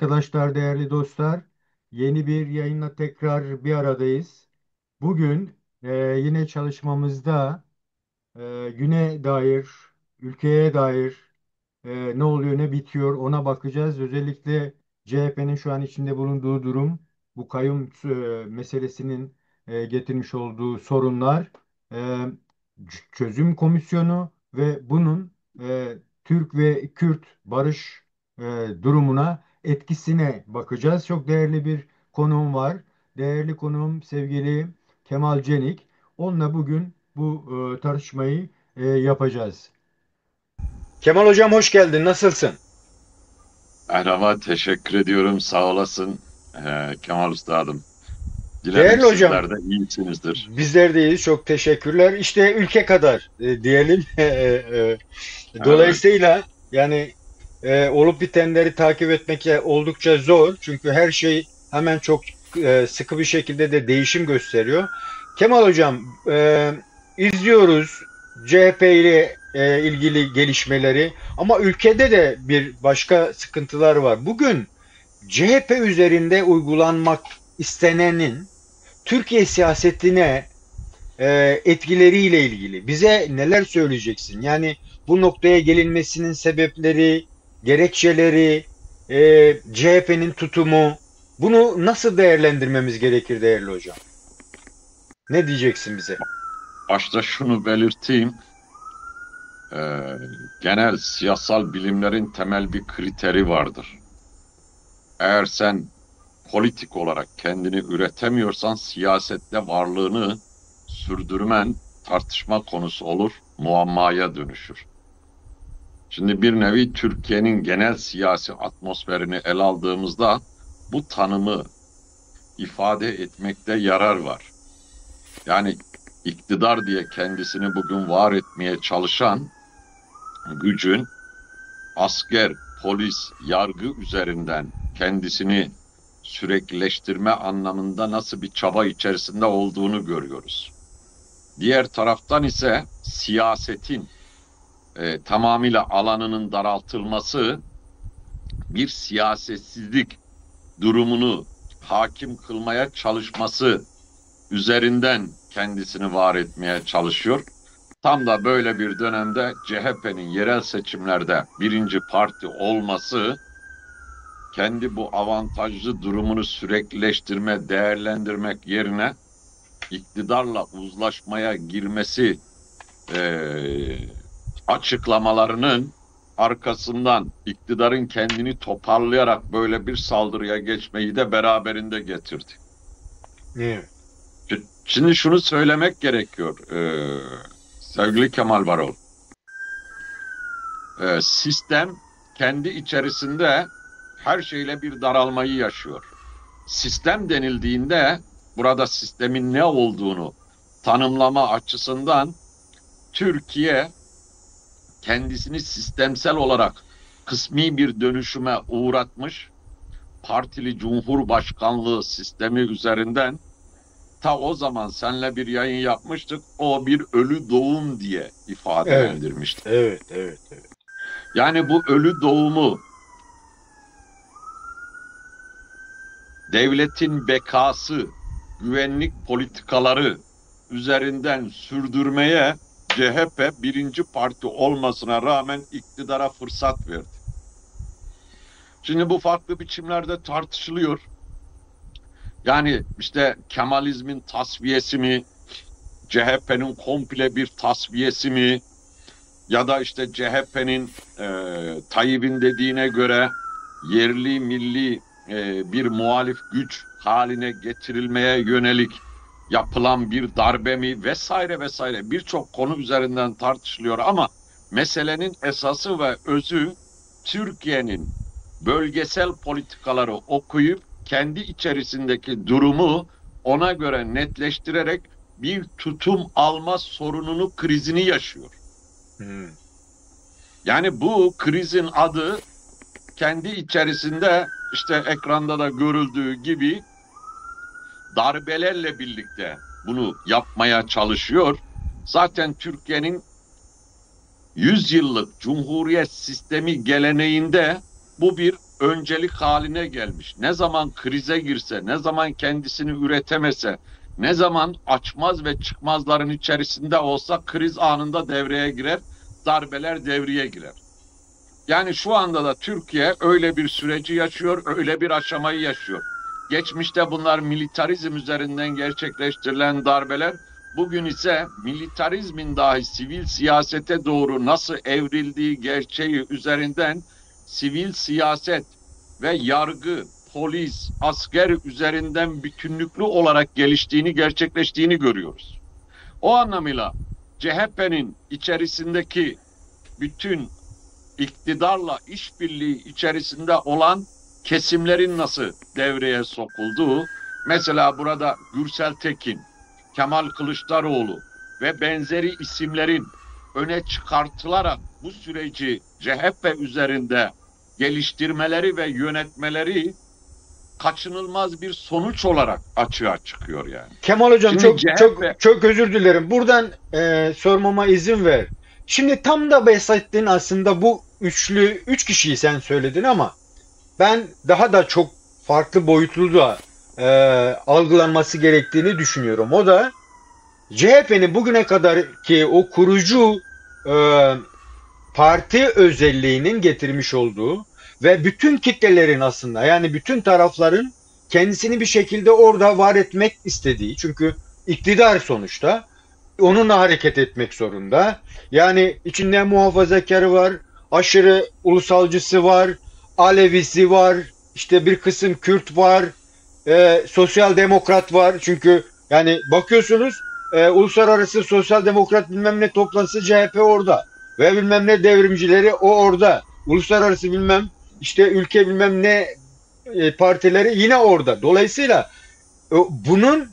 arkadaşlar, değerli dostlar. Yeni bir yayınla tekrar bir aradayız. Bugün yine çalışmamızda güne dair, ülkeye dair ne oluyor ne bitiyor ona bakacağız. Özellikle CHP'nin şu an içinde bulunduğu durum, bu kayyum meselesinin getirmiş olduğu sorunlar, e, çözüm komisyonu ve bunun Türk ve Kürt barış e, durumuna etkisine bakacağız. Çok değerli bir konuğum var. Değerli konuğum sevgili Kemal Cenik. Onunla bugün bu tartışmayı yapacağız. Kemal Hocam hoş geldin. Nasılsın? Merhaba, teşekkür ediyorum. Sağ olasın Kemal Üstadım. Dilerim Değerli hocam, sizler de iyisinizdir. bizler de iyiyiz. Çok teşekkürler. İşte ülke kadar diyelim. Evet, Dolayısıyla yani olup bitenleri takip etmek oldukça zor. Çünkü her şey hemen çok sıkı bir şekilde de değişim gösteriyor. Kemal hocam, izliyoruz CHP ile ilgili gelişmeleri ama ülkede de bir başka sıkıntılar var. Bugün CHP üzerinde uygulanmak istenenin Türkiye siyasetine etkileriyle ilgili bize neler söyleyeceksin? Yani bu noktaya gelinmesinin sebepleri, gerekçeleri, CHP'nin tutumu, bunu nasıl değerlendirmemiz gerekir değerli hocam? Ne diyeceksin bize? başta şunu belirteyim. Ee, Genel siyasal bilimlerin temel bir kriteri vardır. Eğer sen politik olarak kendini üretemiyorsan siyasette varlığını sürdürmen tartışma konusu olur, muammaya dönüşür. Şimdi bir nevi Türkiye'nin genel siyasi atmosferini ele aldığımızda bu tanımı ifade etmekte yarar var. Yani iktidar diye kendisini bugün var etmeye çalışan gücün asker, polis, yargı üzerinden kendisini süreklileştirme anlamında nasıl bir çaba içerisinde olduğunu görüyoruz. Diğer taraftan ise siyasetin tamamıyla alanının daraltılması bir siyasetsizlik durumunu hakim kılmaya çalışması üzerinden kendisini var etmeye çalışıyor. Tam da böyle bir dönemde CHP'nin yerel seçimlerde birinci parti olması kendi bu avantajlı durumunu süreklileştirme, değerlendirmek yerine iktidarla uzlaşmaya girmesi açıklamalarının arkasından iktidarın kendini toparlayarak böyle bir saldırıya geçmeyi de beraberinde getirdi. Evet. Şimdi şunu söylemek gerekiyor sevgili Kemal Varol. Sistem kendi içerisinde her şeyle bir daralmayı yaşıyor. Sistem denildiğinde burada sistemin ne olduğunu tanımlama açısından Türkiye kendisini sistemsel olarak kısmi bir dönüşüme uğratmış, partili cumhurbaşkanlığı sistemi üzerinden ta o zaman seninle bir yayın yapmıştık. O bir ölü doğum diye Evet. ifadelendirmiştik. Evet, evet, evet. Yani bu ölü doğumu devletin bekası, güvenlik politikaları üzerinden sürdürmeye CHP birinci parti olmasına rağmen iktidara fırsat verdi. Şimdi bu farklı biçimlerde tartışılıyor. Yani işte Kemalizmin tasfiyesi mi, CHP'nin komple bir tasfiyesi mi, ya da işte CHP'nin Tayyip'in dediğine göre yerli milli bir muhalif güç haline getirilmeye yönelik yapılan bir darbe mi vesaire vesaire birçok konu üzerinden tartışılıyor ama meselenin esası ve özü Türkiye'nin bölgesel politikaları okuyup kendi içerisindeki durumu ona göre netleştirerek bir tutum alma sorununu, krizini yaşıyor. Hmm. Yani bu krizin adı kendi içerisinde işte ekranda da görüldüğü gibi darbelerle birlikte bunu yapmaya çalışıyor. Zaten Türkiye'nin 100 yıllık cumhuriyet sistemi geleneğinde bu bir öncelik haline gelmiş. Ne zaman krize girse, ne zaman kendisini üretemese, ne zaman açmaz ve çıkmazların içerisinde olsa kriz anında devreye girer, darbeler devreye girer. Yani şu anda da Türkiye öyle bir süreci yaşıyor, öyle bir aşamayı yaşıyor. Geçmişte bunlar militarizm üzerinden gerçekleştirilen darbeler, bugün ise militarizmin dahi sivil siyasete doğru nasıl evrildiği gerçeği üzerinden sivil siyaset ve yargı, polis, asker üzerinden bütünlüklü olarak geliştiğini, gerçekleştiğini görüyoruz. O anlamıyla CHP'nin içerisindeki bütün iktidarla işbirliği içerisinde olan kesimlerin nasıl devreye sokulduğu, mesela burada Gürsel Tekin, Kemal Kılıçdaroğlu ve benzeri isimlerin öne çıkartılarak bu süreci CHP üzerinde geliştirmeleri ve yönetmeleri kaçınılmaz bir sonuç olarak açığa çıkıyor yani. Kemal Hocam, Şimdi çok çok CHP çok özür dilerim. Buradan sormama izin ver. Şimdi tam da bahsettiğin aslında bu üç kişiyi sen söyledin ama ben daha da çok farklı boyutlu da algılanması gerektiğini düşünüyorum. O da CHP'nin bugüne kadar ki o kurucu e, parti özelliğinin getirmiş olduğu ve bütün kitlelerin aslında, yani bütün tarafların kendisini bir şekilde orada var etmek istediği, çünkü iktidar sonuçta onunla hareket etmek zorunda. Yani içinde muhafazakarı var, aşırı ulusalcısı var, Alevisi var, işte bir kısım Kürt var, sosyal demokrat var. Çünkü yani bakıyorsunuz, uluslararası sosyal demokrat bilmem ne toplantısı CHP orada ve bilmem ne devrimcileri o orada. Uluslararası bilmem işte ülke bilmem ne partileri yine orada. Dolayısıyla bunun,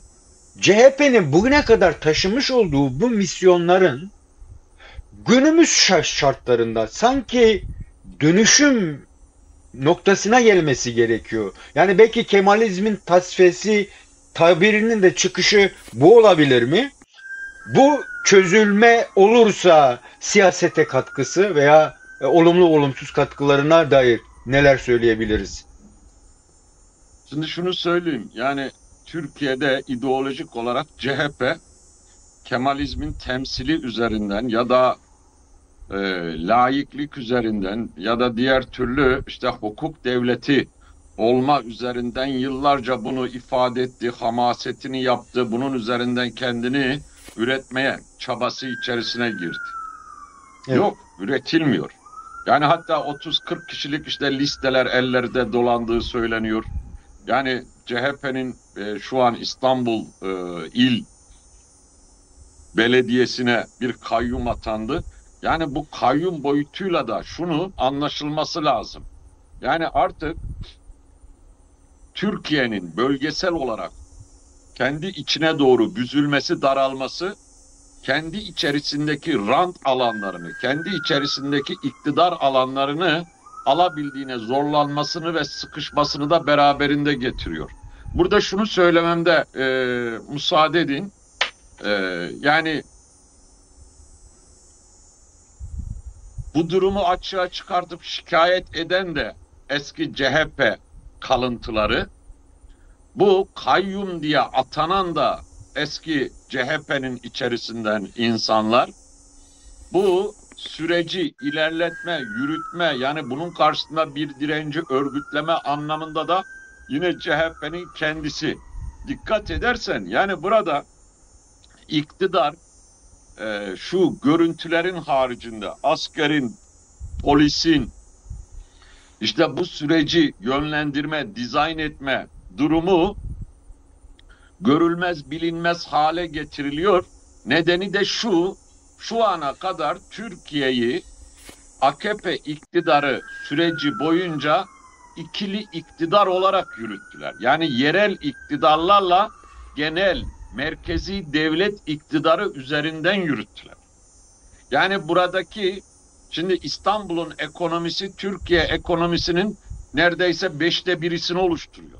CHP'nin bugüne kadar taşımış olduğu bu misyonların günümüz şartlarında sanki dönüşüm noktasına gelmesi gerekiyor. Yani belki Kemalizmin tasfiyesi tabirinin de çıkışı bu olabilir mi? Bu çözülme olursa siyasete katkısı veya olumlu olumsuz katkılarına dair neler söyleyebiliriz? Şimdi şunu söyleyeyim, yani Türkiye'de ideolojik olarak CHP Kemalizmin temsili üzerinden ya da e, laiklik üzerinden ya da diğer türlü işte hukuk devleti olma üzerinden yıllarca bunu ifade etti, hamasetini yaptı, bunun üzerinden kendini üretmeye çabası içerisine girdi. Evet. Yok, üretilmiyor. Yani hatta 30-40 kişilik işte listeler ellerde dolandığı söyleniyor. Yani CHP'nin şu an İstanbul İl Belediyesi'ne bir kayyum atandı. Yani bu kayyum boyutuyla da şunu anlaşılması lazım. Yani artık Türkiye'nin bölgesel olarak kendi içine doğru büzülmesi, daralması, kendi içerisindeki rant alanlarını, kendi içerisindeki iktidar alanlarını alabildiğine zorlanmasını ve sıkışmasını da beraberinde getiriyor. Burada şunu söylememde müsaade edin. E, Yani bu durumu açığa çıkartıp şikayet eden de eski CHP kalıntıları, bu kayyum diye atanan da eski CHP'nin içerisinden insanlar, bu süreci ilerletme, yürütme, yani bunun karşısında bir direnci örgütleme anlamında da yine CHP'nin kendisi. Dikkat edersen yani burada iktidar şu görüntülerin haricinde askerin, polisin işte bu süreci yönlendirme, dizayn etme durumu görülmez, bilinmez hale getiriliyor. Nedeni de şu ana kadar Türkiye'yi AKP iktidarı süreci boyunca ikili iktidar olarak yürüttüler. Yani yerel iktidarlarla genel merkezi devlet iktidarı üzerinden yürüttüler. Yani buradaki şimdi İstanbul'un ekonomisi Türkiye ekonomisinin neredeyse 1/5'ini oluşturuyor.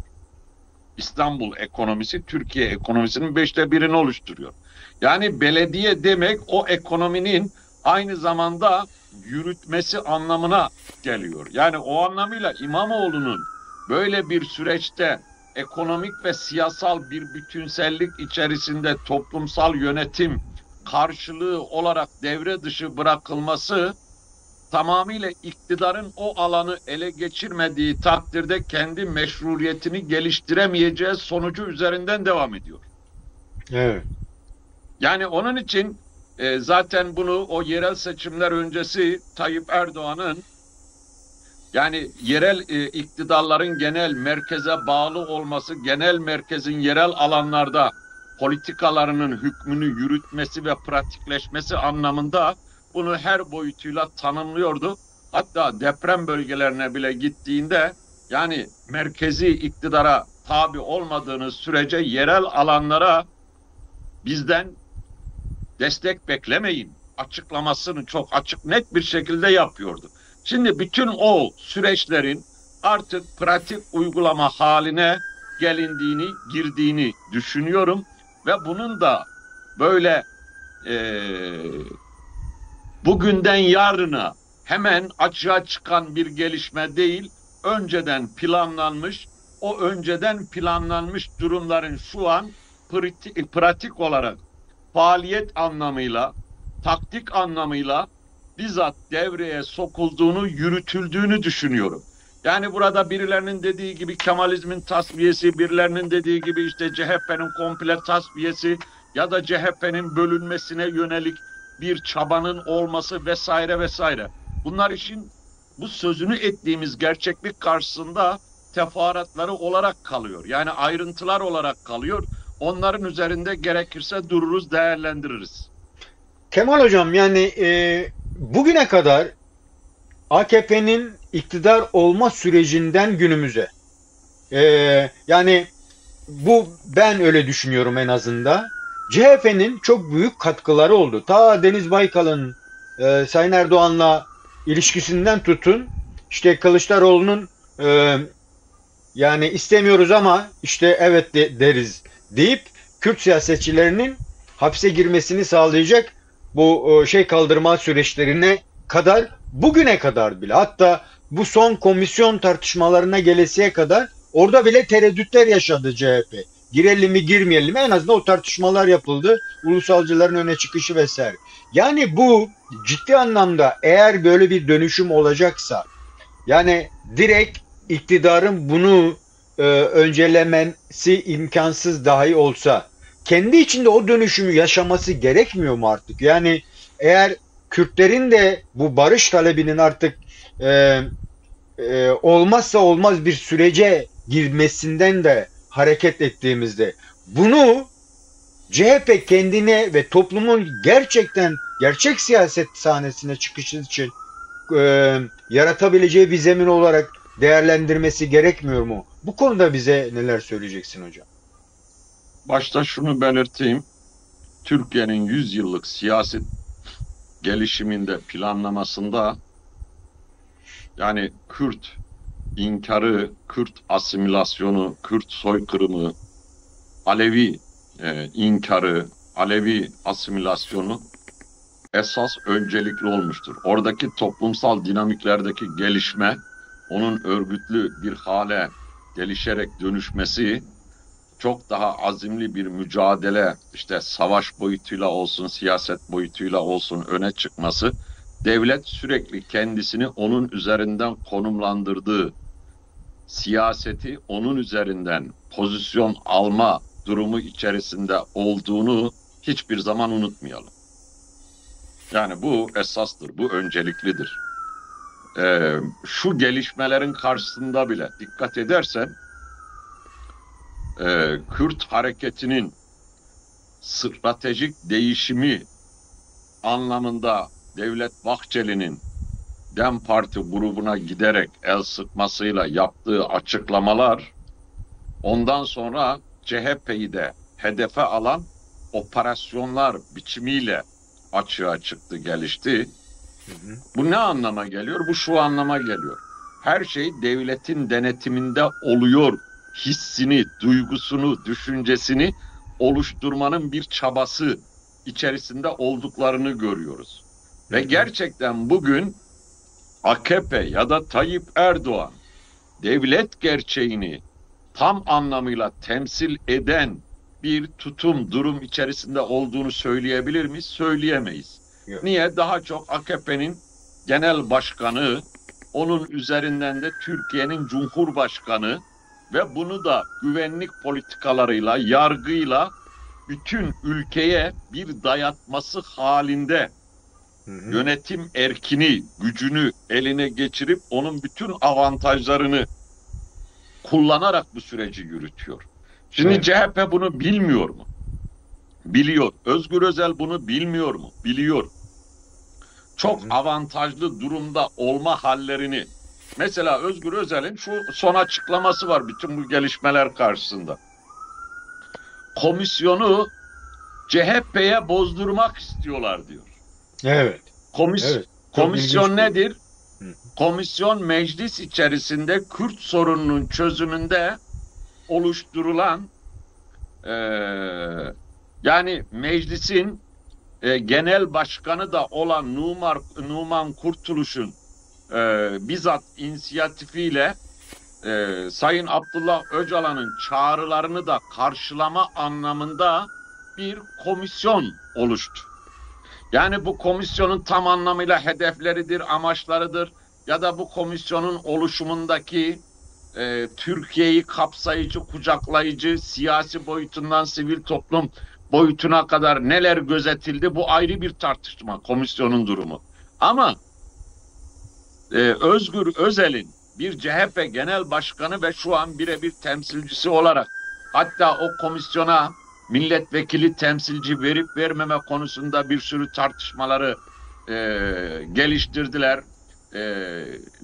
İstanbul ekonomisi Türkiye ekonomisinin 1/5'ini oluşturuyor. Yani belediye demek o ekonominin aynı zamanda yürütmesi anlamına geliyor. Yani o anlamıyla İmamoğlu'nun böyle bir süreçte ekonomik ve siyasal bir bütünsellik içerisinde toplumsal yönetim karşılığı olarak devre dışı bırakılması, tamamıyla iktidarın o alanı ele geçirmediği takdirde kendi meşruiyetini geliştiremeyeceği sonucu üzerinden devam ediyor. Evet. Yani onun için zaten bunu o yerel seçimler öncesi Tayyip Erdoğan'ın, yani yerel iktidarların genel merkeze bağlı olması, genel merkezin yerel alanlarda politikalarının hükmünü yürütmesi ve pratikleşmesi anlamında bunu her boyutuyla tanımlıyordu. Hatta deprem bölgelerine bile gittiğinde, yani merkezi iktidara tabi olmadığınız sürece yerel alanlara bizden destek beklemeyin açıklamasını çok açık net bir şekilde yapıyordu. Şimdi bütün o süreçlerin artık pratik uygulama haline gelindiğini, girdiğini düşünüyorum ve bunun da böyle e, bugünden yarına hemen açığa çıkan bir gelişme değil, önceden planlanmış, o önceden planlanmış durumların şu an pratik olarak faaliyet anlamıyla, taktik anlamıyla bizzat devreye sokulduğunu, yürütüldüğünü düşünüyorum. Yani burada birilerinin dediği gibi Kemalizmin tasfiyesi, birilerinin dediği gibi işte CHP'nin komple tasfiyesi ya da CHP'nin bölünmesine yönelik bir çabanın olması vesaire vesaire. Bunlar işin, bu sözünü ettiğimiz gerçeklik karşısında teferruatları olarak kalıyor. Yani ayrıntılar olarak kalıyor. Onların üzerinde gerekirse dururuz, değerlendiririz. Kemal Hocam, yani bugüne kadar AKP'nin iktidar olma sürecinden günümüze, e, yani bu, ben öyle düşünüyorum en azından. CHP'nin çok büyük katkıları oldu. Ta Deniz Baykal'ın Sayın Erdoğan'la ilişkisinden tutun, işte Kılıçdaroğlu'nun yani istemiyoruz ama işte evet deriz deyip Kürt siyasetçilerinin hapse girmesini sağlayacak bu kaldırma süreçlerine kadar, bugüne kadar bile, hatta bu son komisyon tartışmalarına gelesiye kadar orada bile tereddütler yaşadı CHP. Girelim mi girmeyelim mi, en azından o tartışmalar yapıldı. Ulusalcıların öne çıkışı vesaire. Yani bu ciddi anlamda, eğer böyle bir dönüşüm olacaksa, yani direkt iktidarın bunu öncelemesi imkansız dahi olsa, kendi içinde o dönüşümü yaşaması gerekmiyor mu artık? Yani eğer Kürtlerin de bu barış talebinin artık e, olmazsa olmaz bir sürece girmesinden de hareket ettiğimizde, bunu CHP kendine ve toplumun gerçekten gerçek siyaset sahnesine çıkışı için e, yaratabileceği bir zemin olarak değerlendirmesi gerekmiyor mu? Bu konuda bize neler söyleyeceksin hocam? Başta şunu belirteyim. Türkiye'nin 100 yıllık siyaset gelişiminde, planlamasında, yani Kürt inkarı, Kürt asimilasyonu, Kürt soykırımı, Alevi inkarı, Alevi asimilasyonu esas öncelikli olmuştur. Oradaki toplumsal dinamiklerdeki gelişme, onun örgütlü bir hale gelişerek dönüşmesi, çok daha azimli bir mücadele, işte savaş boyutuyla olsun, siyaset boyutuyla olsun öne çıkması, devlet sürekli kendisini onun üzerinden konumlandırdığı, siyaseti onun üzerinden pozisyon alma durumu içerisinde olduğunu hiçbir zaman unutmayalım. Yani bu esastır, bu önceliklidir. Şu gelişmelerin karşısında bile dikkat edersen, Kürt hareketinin stratejik değişimi anlamında Devlet Bahçeli'nin DEM Parti grubuna giderek el sıkmasıyla yaptığı açıklamalar, ondan sonra CHP'yi de hedefe alan operasyonlar biçimiyle açığa çıktı, gelişti. Hı hı. Bu ne anlama geliyor? Bu şu anlama geliyor: her şey devletin denetiminde oluyor hissini, duygusunu, düşüncesini oluşturmanın bir çabası içerisinde olduklarını görüyoruz. Hı Ve hı. gerçekten bugün AKP ya da Tayyip Erdoğan devlet gerçeğini tam anlamıyla temsil eden bir tutum, durum içerisinde olduğunu söyleyebilir miyiz? Söyleyemeyiz. Yok. Niye? Daha çok AKP'nin genel başkanı, onun üzerinden de Türkiye'nin Cumhurbaşkanı ve bunu da güvenlik politikalarıyla, yargıyla bütün ülkeye bir dayatması halinde Hı hı. yönetim erkini, gücünü eline geçirip onun bütün avantajlarını kullanarak bu süreci yürütüyor. Şimdi Evet. CHP bunu bilmiyor mu? Biliyor. Özgür Özel bunu bilmiyor mu? Biliyor. Hı Çok hı. avantajlı durumda olma hallerini. Mesela Özgür Özel'in şu son açıklaması var bütün bu gelişmeler karşısında. Komisyonu CHP'ye bozdurmak istiyorlar diyor. Evet. Komis Evet. Çok ilginç komisyon bir yorum. nedir? Hı. Komisyon meclis içerisinde Kürt sorununun çözümünde oluşturulan yani meclisin genel başkanı da olan Numan Kurtuluş'un bizzat inisiyatifiyle Sayın Abdullah Öcalan'ın çağrılarını da karşılama anlamında bir komisyon oluştu. Yani bu komisyonun tam anlamıyla hedefleridir, amaçlarıdır ya da bu komisyonun oluşumundaki Türkiye'yi kapsayıcı, kucaklayıcı, siyasi boyutundan sivil toplum boyutuna kadar neler gözetildi bu ayrı bir tartışma komisyonun durumu. Ama Özgür Özel'in bir CHP genel başkanı ve şu an birebir temsilcisi olarak hatta o komisyona milletvekili temsilci verip vermeme konusunda bir sürü tartışmaları e, geliştirdiler. E,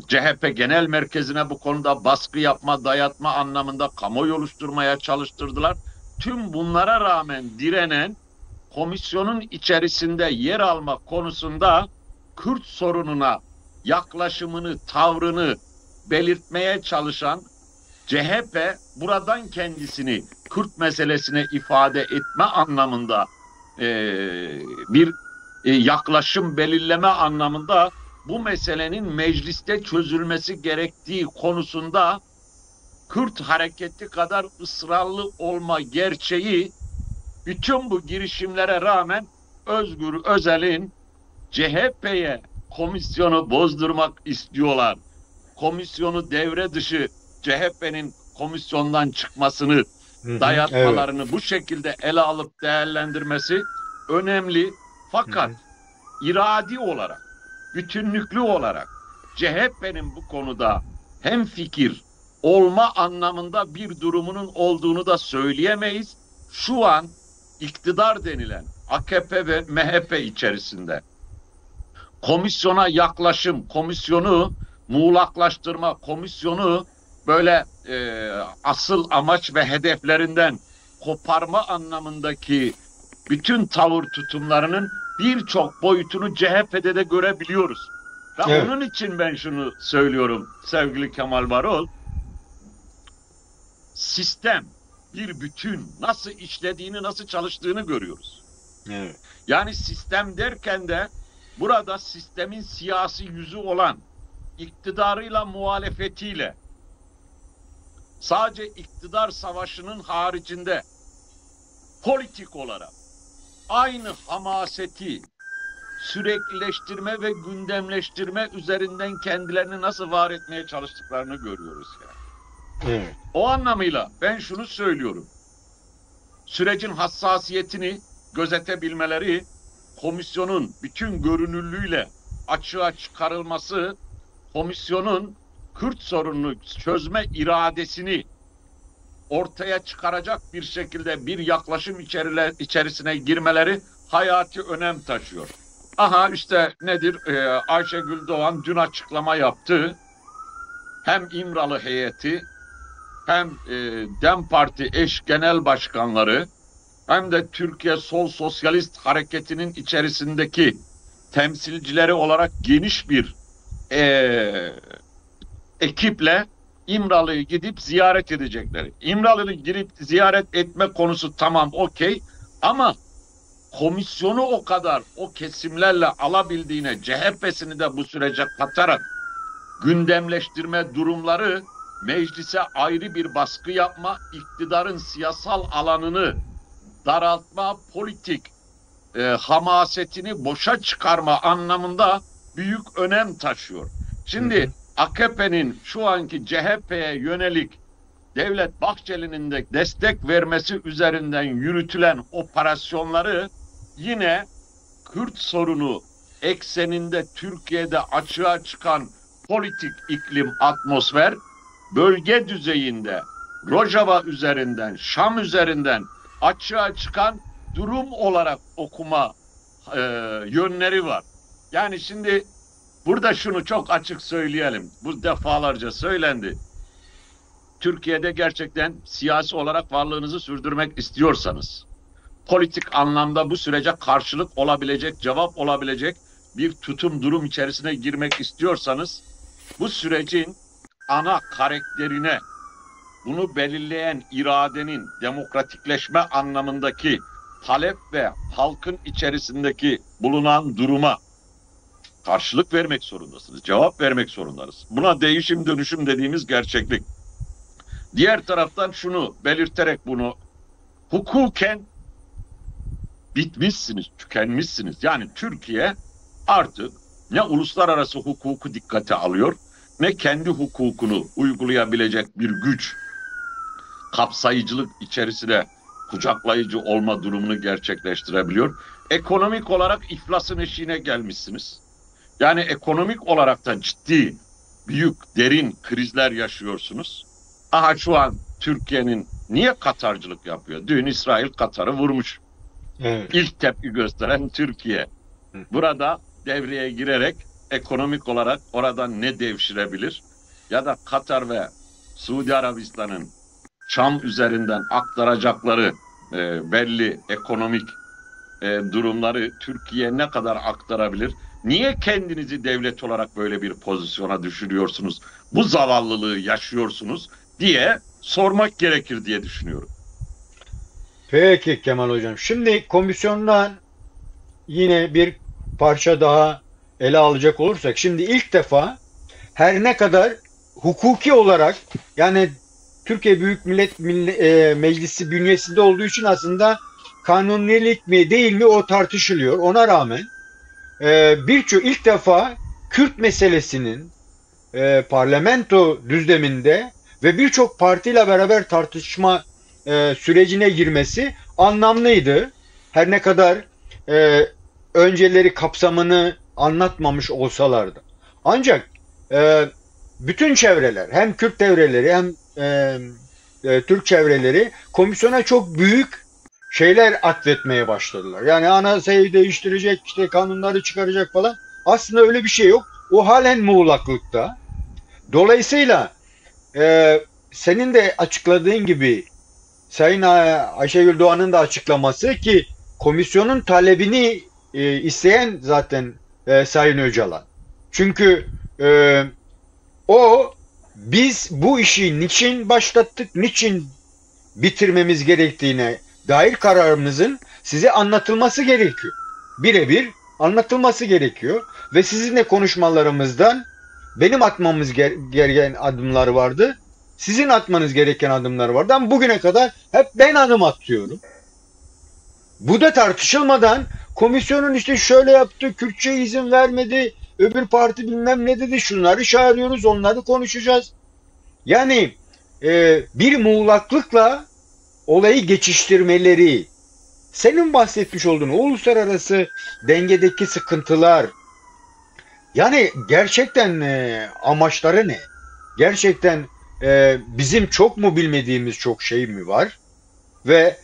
CHP genel merkezine bu konuda baskı yapma, dayatma anlamında kamuoyu oluşturmaya çalıştırdılar. Tüm bunlara rağmen direnen komisyonun içerisinde yer alma konusunda Kürt sorununa yaklaşımını, tavrını belirtmeye çalışan CHP buradan kendisini Kürt meselesine ifade etme anlamında e, bir yaklaşım belirleme anlamında bu meselenin mecliste çözülmesi gerektiği konusunda Kürt hareketi kadar ısrarlı olma gerçeği bütün bu girişimlere rağmen Özgür Özel'in CHP'ye komisyonu bozdurmak istiyorlar. Komisyonu devre dışı CHP'nin komisyondan çıkmasını, Hı hı. Evet. dayatmalarını bu şekilde ele alıp değerlendirmesi önemli. Hı Fakat hı. iradi olarak, bütünlüklü olarak CHP'nin bu konuda hemfikir olma anlamında bir durumunun olduğunu da söyleyemeyiz. Şu an iktidar denilen AKP ve MHP içerisinde komisyona yaklaşım, komisyonu muğlaklaştırma, komisyonu böyle asıl amaç ve hedeflerinden koparma anlamındaki bütün tavır tutumlarının birçok boyutunu CHP'de de görebiliyoruz. Ve Evet. onun için ben şunu söylüyorum sevgili Kemal Varol, sistem bir bütün nasıl işlediğini, nasıl çalıştığını görüyoruz. Evet. Yani sistem derken de burada sistemin siyasi yüzü olan iktidarıyla muhalefetiyle sadece iktidar savaşının haricinde politik olarak aynı hamaseti süreklileştirme ve gündemleştirme üzerinden kendilerini nasıl var etmeye çalıştıklarını görüyoruz yani. Evet. O anlamıyla ben şunu söylüyorum. Sürecin hassasiyetini gözetebilmeleri, komisyonun bütün görünürlüğüyle açığa çıkarılması, komisyonun Kürt sorununu çözme iradesini ortaya çıkaracak bir şekilde bir yaklaşım içerisine girmeleri hayati önem taşıyor. Aha işte nedir? Ayşegül Doğan dün açıklama yaptı. Hem İmralı heyeti hem DEM Parti eş genel başkanları hem de Türkiye Sol Sosyalist Hareketi'nin içerisindeki temsilcileri olarak geniş bir ekiple İmralı'yı gidip ziyaret edecekleri. İmralı'yı girip ziyaret etme konusu tamam okey ama komisyonu o kadar o kesimlerle alabildiğine CHP'sini de bu sürece katarak gündemleştirme durumları meclise ayrı bir baskı yapma, iktidarın siyasal alanını daraltma, politik hamasetini boşa çıkarma anlamında büyük önem taşıyor. Şimdi AKP'nin şu anki CHP'ye yönelik Devlet Bahçeli'nin de destek vermesi üzerinden yürütülen operasyonları yine Kürt sorunu ekseninde Türkiye'de açığa çıkan politik iklim, atmosfer, bölge düzeyinde Rojava üzerinden, Şam üzerinden açığa çıkan durum olarak okuma yönleri var. Yani şimdi burada şunu çok açık söyleyelim. Bu defalarca söylendi. Türkiye'de gerçekten siyasi olarak varlığınızı sürdürmek istiyorsanız, politik anlamda bu sürece karşılık olabilecek, cevap olabilecek bir tutum, durum içerisine girmek istiyorsanız, bu sürecin ana karakterine, bunu belirleyen iradenin demokratikleşme anlamındaki talep ve halkın içerisindeki bulunan duruma karşılık vermek zorundasınız, cevap vermek zorundasınız. Buna değişim dönüşüm dediğimiz gerçeklik. Diğer taraftan şunu belirterek bunu hukuken bitmişsiniz, tükenmişsiniz. Yani Türkiye artık ne uluslararası hukuku dikkate alıyor, ne kendi hukukunu uygulayabilecek bir güç, kapsayıcılık içerisinde kucaklayıcı olma durumunu gerçekleştirebiliyor. Ekonomik olarak iflasın eşiğine gelmişsiniz. Yani ekonomik olarak da ciddi, büyük, derin krizler yaşıyorsunuz. Aha şu an Türkiye'nin niye Katarcılık yapıyor? Dün İsrail Katar'ı vurmuş. Evet. İlk tepki gösteren Türkiye. Burada devreye girerek ekonomik olarak oradan ne devşirebilir? Ya da Katar ve Suudi Arabistan'ın Şam üzerinden aktaracakları belli ekonomik durumları Türkiye ne kadar aktarabilir? Niye kendinizi devlet olarak böyle bir pozisyona düşürüyorsunuz? Bu zavallılığı yaşıyorsunuz diye sormak gerekir diye düşünüyorum. Peki Kemal Hocam. Şimdi komisyondan yine bir parça daha ele alacak olursak, şimdi ilk defa her ne kadar hukuki olarak, yani Türkiye Büyük Millet Meclisi bünyesinde olduğu için aslında kanunilik mi değil mi o tartışılıyor. Ona rağmen birçok ilk defa Kürt meselesinin parlamento düzleminde ve birçok partiyle beraber tartışma sürecine girmesi anlamlıydı. Her ne kadar e, önceleri kapsamını anlatmamış olsalardı. Ancak bütün çevreler, hem Kürt devreleri hem Türk çevreleri komisyona çok büyük şeyler atfetmeye başladılar. Yani anayasayı değiştirecek, işte kanunları çıkaracak falan. Aslında öyle bir şey yok. O halen muğlaklıkta. Dolayısıyla senin de açıkladığın gibi, Sayın Ayşegül Doğan'ın da açıklaması ki komisyonun talebini isteyen zaten Sayın Öcalan. Çünkü o, biz bu işi niçin başlattık, niçin bitirmemiz gerektiğine dair kararımızın size anlatılması gerekiyor. Birebir anlatılması gerekiyor ve sizinle konuşmalarımızdan benim atmamız gereken adımlar vardı. Sizin atmanız gereken adımlar vardı ama bugüne kadar hep ben adım atıyorum. Bu da tartışılmadan komisyonun işte şöyle yaptı, Kürtçe izin vermedi, öbür parti bilmem ne dedi, şunları çağırıyoruz, onları konuşacağız. Yani bir muğlaklıkla olayı geçiştirmeleri, senin bahsetmiş olduğun uluslararası dengedeki sıkıntılar, yani gerçekten amaçları ne? Gerçekten bizim çok mu bilmediğimiz çok şey mi var? Ve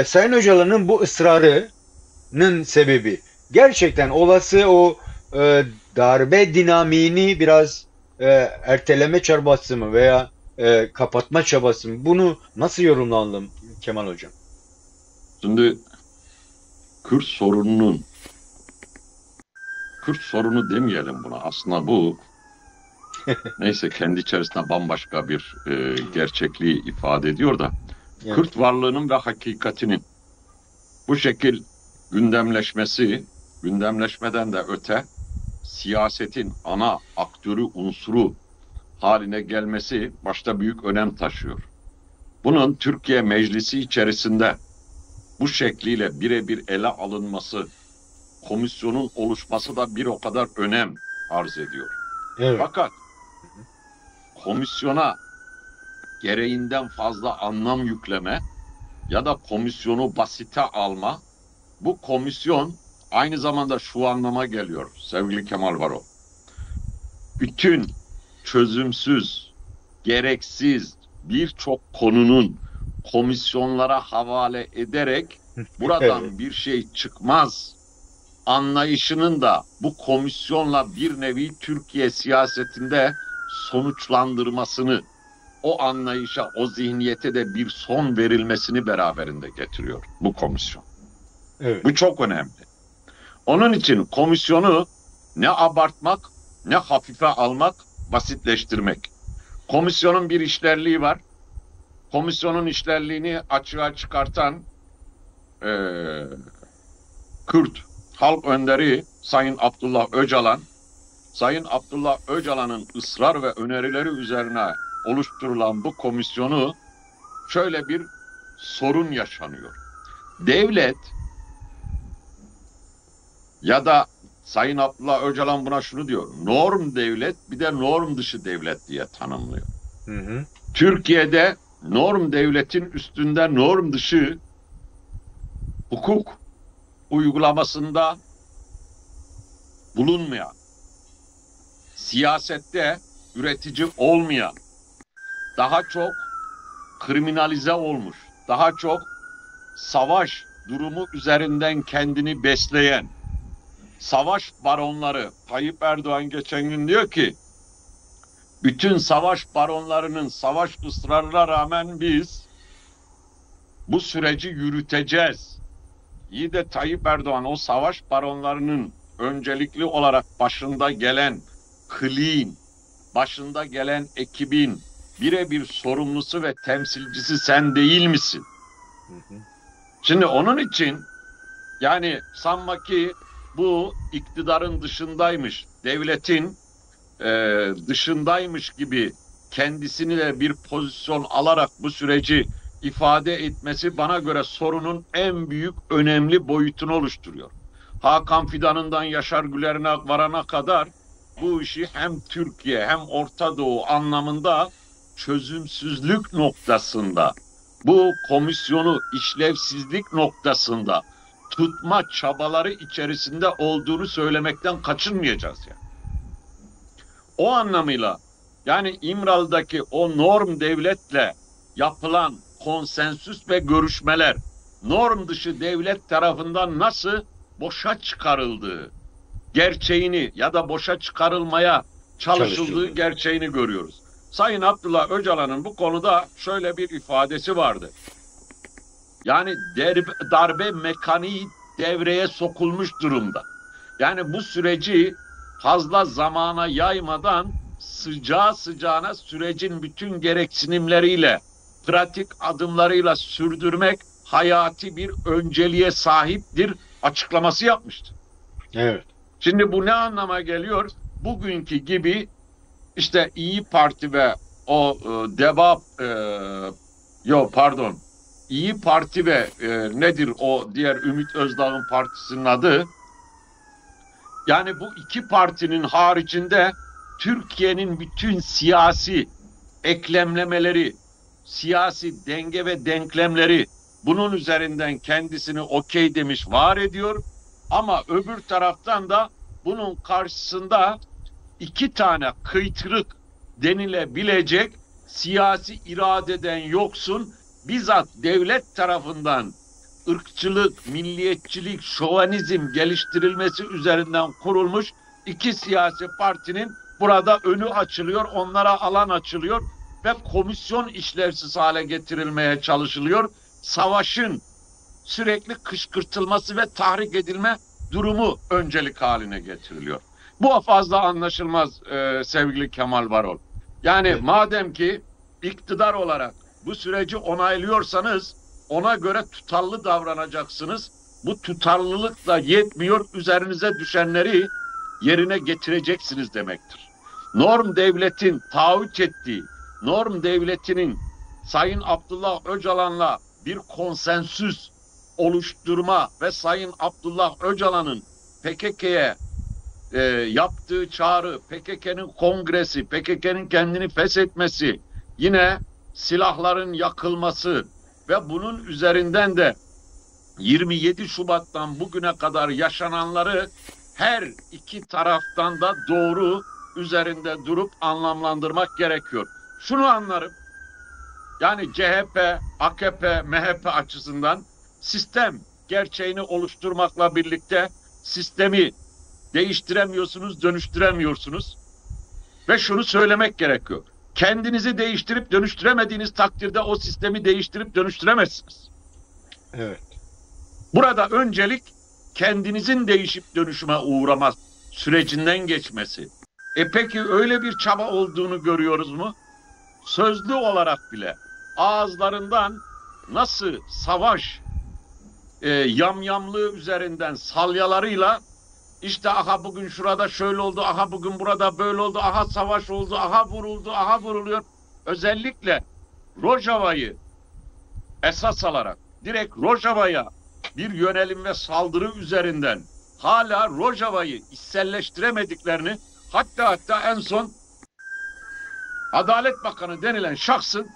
Sayın Öcalan'ın bu ısrarının sebebi gerçekten olası o darbe dinamiğini biraz erteleme çabası mı veya kapatma çabası mı? Bunu nasıl yorumlandın Kemal Hocam? Şimdi Kürt sorununun, Kürt sorunu demeyelim buna. Aslında bu neyse kendi içerisinde bambaşka bir gerçekliği ifade ediyor da Evet. Kürt varlığının ve hakikatinin bu şekil gündemleşmesi, gündemleşmeden de öte siyasetin ana aktörü unsuru haline gelmesi başta büyük önem taşıyor. Bunun Türkiye Meclisi içerisinde bu şekliyle birebir ele alınması, komisyonun oluşması da bir o kadar önem arz ediyor. Evet. Fakat komisyona gereğinden fazla anlam yükleme ya da komisyonu basite alma, bu komisyon aynı zamanda şu anlama geliyor sevgili Kemal Varol. Bütün çözümsüz, gereksiz birçok konunun komisyonlara havale ederek Evet. buradan bir şey çıkmaz anlayışının da bu komisyonla bir nevi Türkiye siyasetinde sonuçlandırmasını, o anlayışa, o zihniyete de bir son verilmesini beraberinde getiriyor bu komisyon. Evet. Bu çok önemli. Onun için komisyonu ne abartmak, ne hafife almak, basitleştirmek. Komisyonun bir işlerliği var. Komisyonun işlerliğini açığa çıkartan e, Kürt halk önderi Sayın Abdullah Öcalan, Sayın Abdullah Öcalan'ın ısrar ve önerileri üzerine oluşturulan bu komisyonu şöyle bir sorun yaşanıyor. Devlet ya da Sayın Abdullah Öcalan buna şunu diyor. Norm devlet bir de norm dışı devlet diye tanımlıyor. Hı hı. Türkiye'de norm devletin üstünde norm dışı hukuk uygulamasında bulunmayan, siyasette üretici olmayan, daha çok kriminalize olmuş, daha çok savaş durumu üzerinden kendini besleyen savaş baronları, Tayyip Erdoğan geçen gün diyor ki bütün savaş baronlarının savaş ısrarına rağmen biz bu süreci yürüteceğiz. İyi de Tayyip Erdoğan o savaş baronlarının öncelikli olarak başında gelen clean, başında gelen ekibin birebir sorumlusu ve temsilcisi sen değil misin? Hı hı. Şimdi onun için yani sanma ki bu iktidarın dışındaymış, devletin dışındaymış gibi kendisini de bir pozisyon alarak bu süreci ifade etmesi bana göre sorunun en büyük önemli boyutunu oluşturuyor. Hakan Fidan'ından Yaşar Güler'ine varana kadar bu işi hem Türkiye hem Orta Doğu anlamında çözümsüzlük noktasında, bu komisyonu işlevsizlik noktasında tutma çabaları içerisinde olduğunu söylemekten kaçınmayacağız yani. O anlamıyla yani İmralı'daki o norm devletle yapılan konsensüs ve görüşmeler norm dışı devlet tarafından nasıl boşa çıkarıldığı gerçeğini ya da boşa çıkarılmaya çalışıldığı Çalışıldı. gerçeğini görüyoruz. Sayın Abdullah Öcalan'ın bu konuda şöyle bir ifadesi vardı. Yani darbe mekaniği devreye sokulmuş durumda. Yani bu süreci fazla zamana yaymadan sıcağı sıcağına sürecin bütün gereksinimleriyle, pratik adımlarıyla sürdürmek hayati bir önceliğe sahiptir açıklaması yapmıştı. Evet. Şimdi bu ne anlama geliyor? Bugünkü gibi işte İyi Parti ve o DEVA yok pardon İyi Parti ve nedir o diğer Ümit Özdağ'ın partisinin adı? Yani bu iki partinin haricinde Türkiye'nin bütün siyasi eklemlemeleri, siyasi denge ve denklemleri bunun üzerinden kendisini okey demiş, var ediyor. Ama öbür taraftan da bunun karşısında iki tane kıytırık denilebilecek siyasi iradeden yoksun, bizzat devlet tarafından ırkçılık, milliyetçilik, şovanizm geliştirilmesi üzerinden kurulmuş iki siyasi partinin burada önü açılıyor, onlara alan açılıyor ve komisyon işlevsiz hale getirilmeye çalışılıyor. Savaşın sürekli kışkırtılması ve tahrik edilme durumu öncelik haline getiriliyor. Bu fazla anlaşılmaz sevgili Kemal Varol. Yani Evet. madem ki iktidar olarak bu süreci onaylıyorsanız ona göre tutarlı davranacaksınız. bu tutarlılık da yetmiyor, üzerinize düşenleri yerine getireceksiniz demektir. Norm devletin taahhüt ettiği, norm devletinin Sayın Abdullah Öcalan'la bir konsensüs oluşturma ve Sayın Abdullah Öcalan'ın PKK'ye yaptığı çağrı, PKK'nın kongresi, PKK'nın kendini feshetmesi, yine silahların yakılması ve bunun üzerinden de 27 Şubat'tan bugüne kadar yaşananları her iki taraftan da doğru üzerinde durup anlamlandırmak gerekiyor. Şunu anlarım, yani CHP, AKP, MHP açısından sistem gerçeğini oluşturmakla birlikte sistemi değiştiremiyorsunuz, dönüştüremiyorsunuz. Ve şunu söylemek gerekiyor. Kendinizi değiştirip dönüştüremediğiniz takdirde o sistemi değiştirip dönüştüremezsiniz. Evet. Burada öncelik kendinizin değişip dönüşüme uğrama sürecinden geçmesi. Peki öyle bir çaba olduğunu görüyoruz mu? Sözlü olarak bile ağızlarından nasıl savaş yamyamlığı üzerinden salyalarıyla işte aha bugün şurada şöyle oldu, aha bugün burada böyle oldu, aha savaş oldu, aha vuruldu, aha vuruluyor. Özellikle Rojava'yı esas alarak direkt Rojava'ya bir yönelim ve saldırı üzerinden hala Rojava'yı içselleştiremediklerini, hatta en son Adalet Bakanı denilen şahsın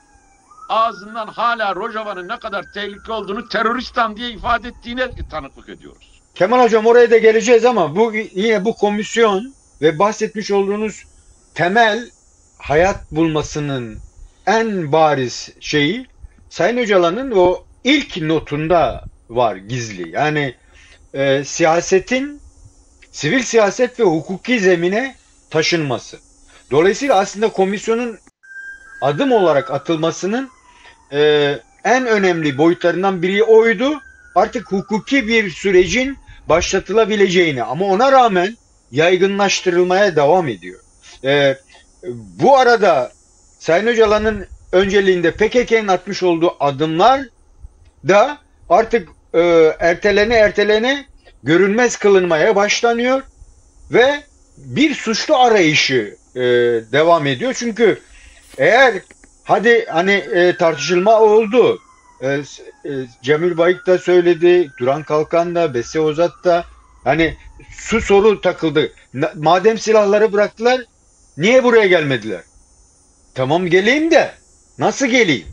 ağzından hala Rojava'nın ne kadar tehlike olduğunu teröristan diye ifade ettiğine tanıklık ediyoruz. Kemal Hocam, oraya da geleceğiz ama yine bu komisyon ve bahsetmiş olduğunuz temel hayat bulmasının en bariz şeyi Sayın Öcalan'ın o ilk notunda var gizli. Yani siyasetin sivil siyaset ve hukuki zemine taşınması. Dolayısıyla aslında komisyonun adım olarak atılmasının en önemli boyutlarından biri oydu. Artık hukuki bir sürecin başlatılabileceğini, ama ona rağmen yaygınlaştırılmaya devam ediyor. Bu arada Sayın Öcalan'ın önceliğinde PKK'nın atmış olduğu adımlar da artık ertelene görünmez kılınmaya başlanıyor ve bir suçlu arayışı devam ediyor. Çünkü eğer hadi hani tartışılma oldu. Cemil Bayık da söyledi, Duran Kalkan da, Bese Ozat da, hani şu soru takıldı. Madem silahları bıraktılar, niye buraya gelmediler? Tamam, geleyim de nasıl geleyim?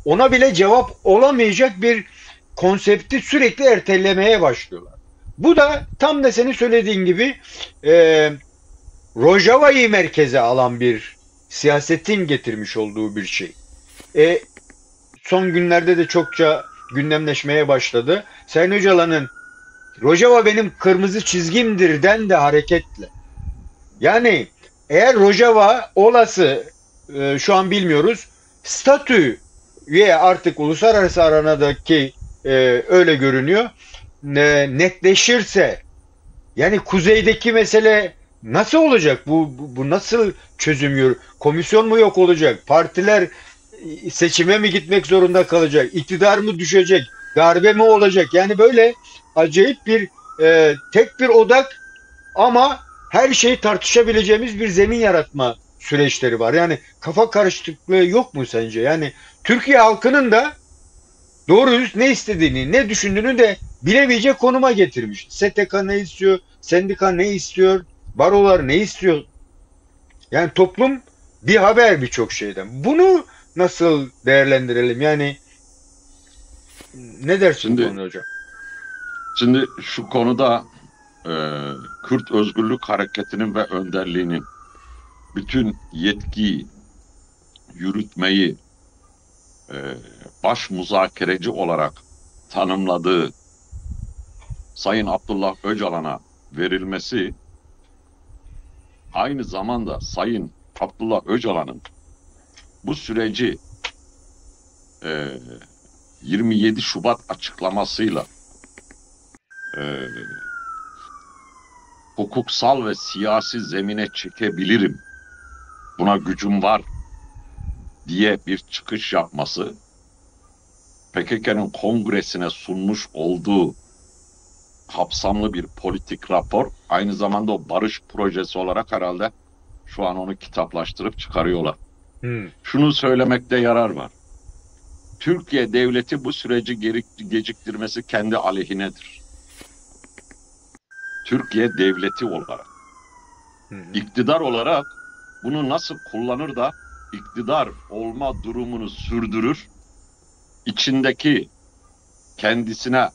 Ona bile cevap olamayacak bir konsepti sürekli ertelemeye başlıyorlar. Bu da tam da senin söylediğin gibi Rojava'yı merkeze alan bir siyasetin getirmiş olduğu bir şey. Son günlerde de çokça gündemleşmeye başladı. Sayın Öcalan'ın Rojava benim kırmızı çizgimdir'den de hareketle. Yani eğer Rojava olası şu an bilmiyoruz, statüye artık uluslararası arenadaki öyle görünüyor, netleşirse, yani kuzeydeki mesele nasıl olacak? Bu nasıl çözümüyor? Komisyon mu yok olacak? Partiler seçime mi gitmek zorunda kalacak? İktidar mı düşecek? Darbe mi olacak? Yani böyle acayip bir tek bir odak ama her şeyi tartışabileceğimiz bir zemin yaratma süreçleri var. Yani kafa karışıklığı yok mu sence? Yani Türkiye halkının da doğru düz ne istediğini, ne düşündüğünü de bilemeyecek konuma getirmiş. STK ne istiyor? Sendika ne istiyor? Barolar ne istiyor? Yani toplum bir haber birçok şeyden. Bunu nasıl değerlendirelim? Yani ne dersin bu konuda hocam? Şimdi şu konuda Kürt Özgürlük Hareketi'nin ve önderliğinin bütün yetkiyi, yürütmeyi baş muzakereci olarak tanımladığı Sayın Abdullah Öcalan'a verilmesi, aynı zamanda Sayın Abdullah Öcalan'ın bu süreci 27 Şubat açıklamasıyla hukuksal ve siyasi zemine çekebilirim, buna gücüm var diye bir çıkış yapması, PKK'nın kongresine sunmuş olduğu kapsamlı bir politik rapor. Aynı zamanda o barış projesi olarak herhalde şu an onu kitaplaştırıp çıkarıyorlar. Şunu söylemekte yarar var. Türkiye devleti bu süreci geciktirmesi kendi aleyhinedir. Türkiye devleti olarak, iktidar olarak bunu nasıl kullanır da iktidar olma durumunu sürdürür, içindeki kendisine